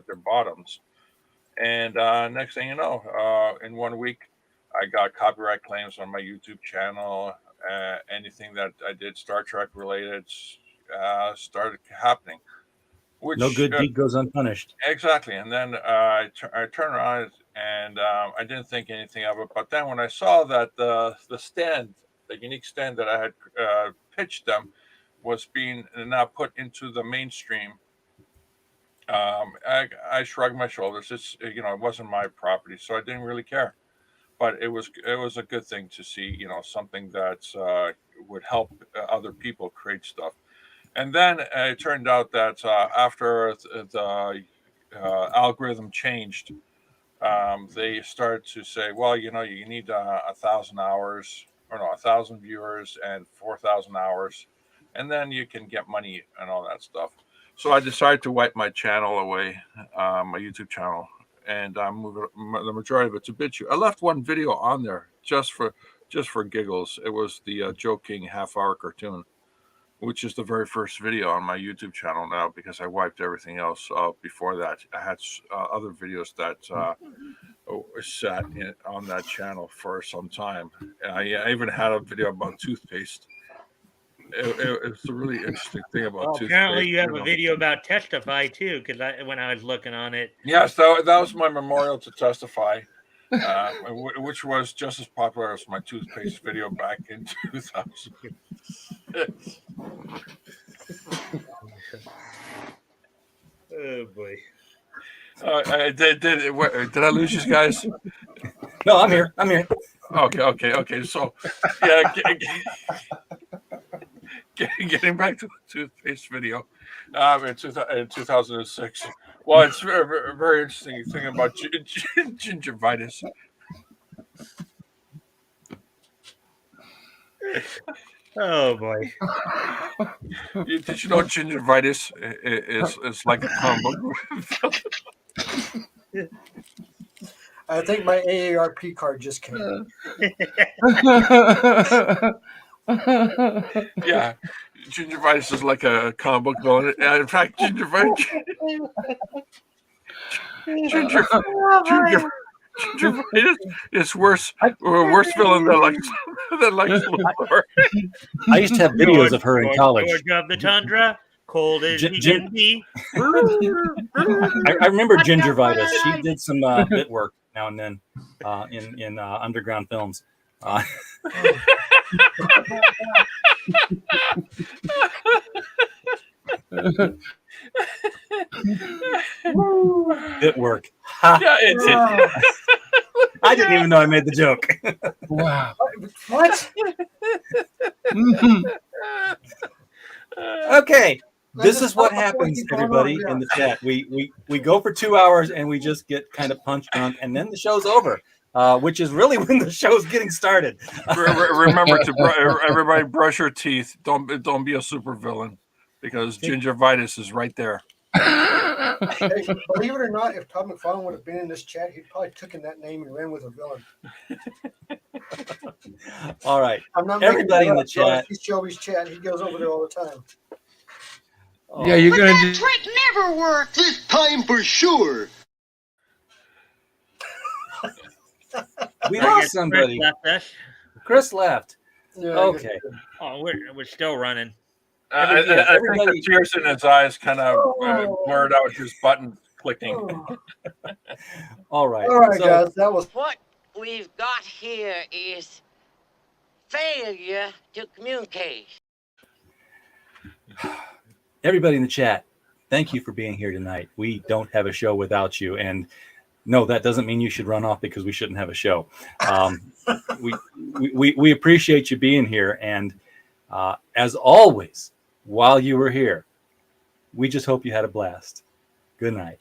their bottoms. And next thing you know, in 1 week, I got copyright claims on my YouTube channel. Anything that I did Star Trek related started happening. No good deed goes unpunished. Exactly. And then I turned around and I didn't think anything of it. But then when I saw that the stand, the unique stand that I had pitched them, was being now put into the mainstream, I shrugged my shoulders. It wasn't my property, so I didn't really care. But it was a good thing to see, something that would help other people create stuff. And then it turned out that after the algorithm changed, they started to say, well, you need 1,000 hours, 1,000 viewers and 4,000 hours, and then you can get money and all that stuff. So I decided to wipe my channel away, my YouTube channel, and move the majority of it to BitChute. I left one video on there just for giggles. It was the joking half-hour cartoon, which is the very first video on my YouTube channel now, because I wiped everything else before that. I had other videos that sat on that channel for some time. I even had a video about toothpaste. It's a really interesting thing about toothpaste. Apparently you have a video about Testify too, because when I was looking on it. Yes, that was my memorial to Testify, which was just as popular as my toothpaste video back in 2000. Oh boy. Did I lose you guys? No, I'm here. Okay. So, yeah, getting back to the toothpaste video in 2006. Well, it's very, very, very interesting thing about gingivitis. Oh boy. Did you know gingivitis is like a combo? I think my AARP card just came. Yeah, gingivitis is like a comic book villain. In fact, gingivitis is worse villain than Lex Luthor. I used to have videos of her in college. George of the Tundra, cold as he can be. I remember gingivitis. She did some bit work now and then in underground films. Bit work. Yeah, I didn't even know I made the joke. Wow. What? Okay. This Let's is what stop before we happens, keep going everybody on, in the chat. We go for 2 hours and we just get kind of punch drunk, and then the show's over, which is really when the show's getting started. Remember to everybody brush your teeth. Don't be a supervillain, because gingivitis is right there. Hey, believe it or not, if Todd McFarlane would have been in this chat, he'd probably taken that name and ran with a villain. All right. I'm not Everybody in the chat. He's Shelby's chat. He goes over there all the time. Yeah, you're gonna do. Trick never worked. This time for sure. We I lost guess somebody. Chris left us. Chris left. Yeah, Okay. Oh, we're still running. I think the tears in his eyes kind of blurred out his button clicking. All right. All right, So, guys. That was What we've got here is failure to communicate. everybody in the chat, thank you for being here tonight. We don't have a show without you, and no, that doesn't mean you should run off because we shouldn't have a show. We appreciate you being here, and as always, while you were here, we just hope you had a blast. Good night.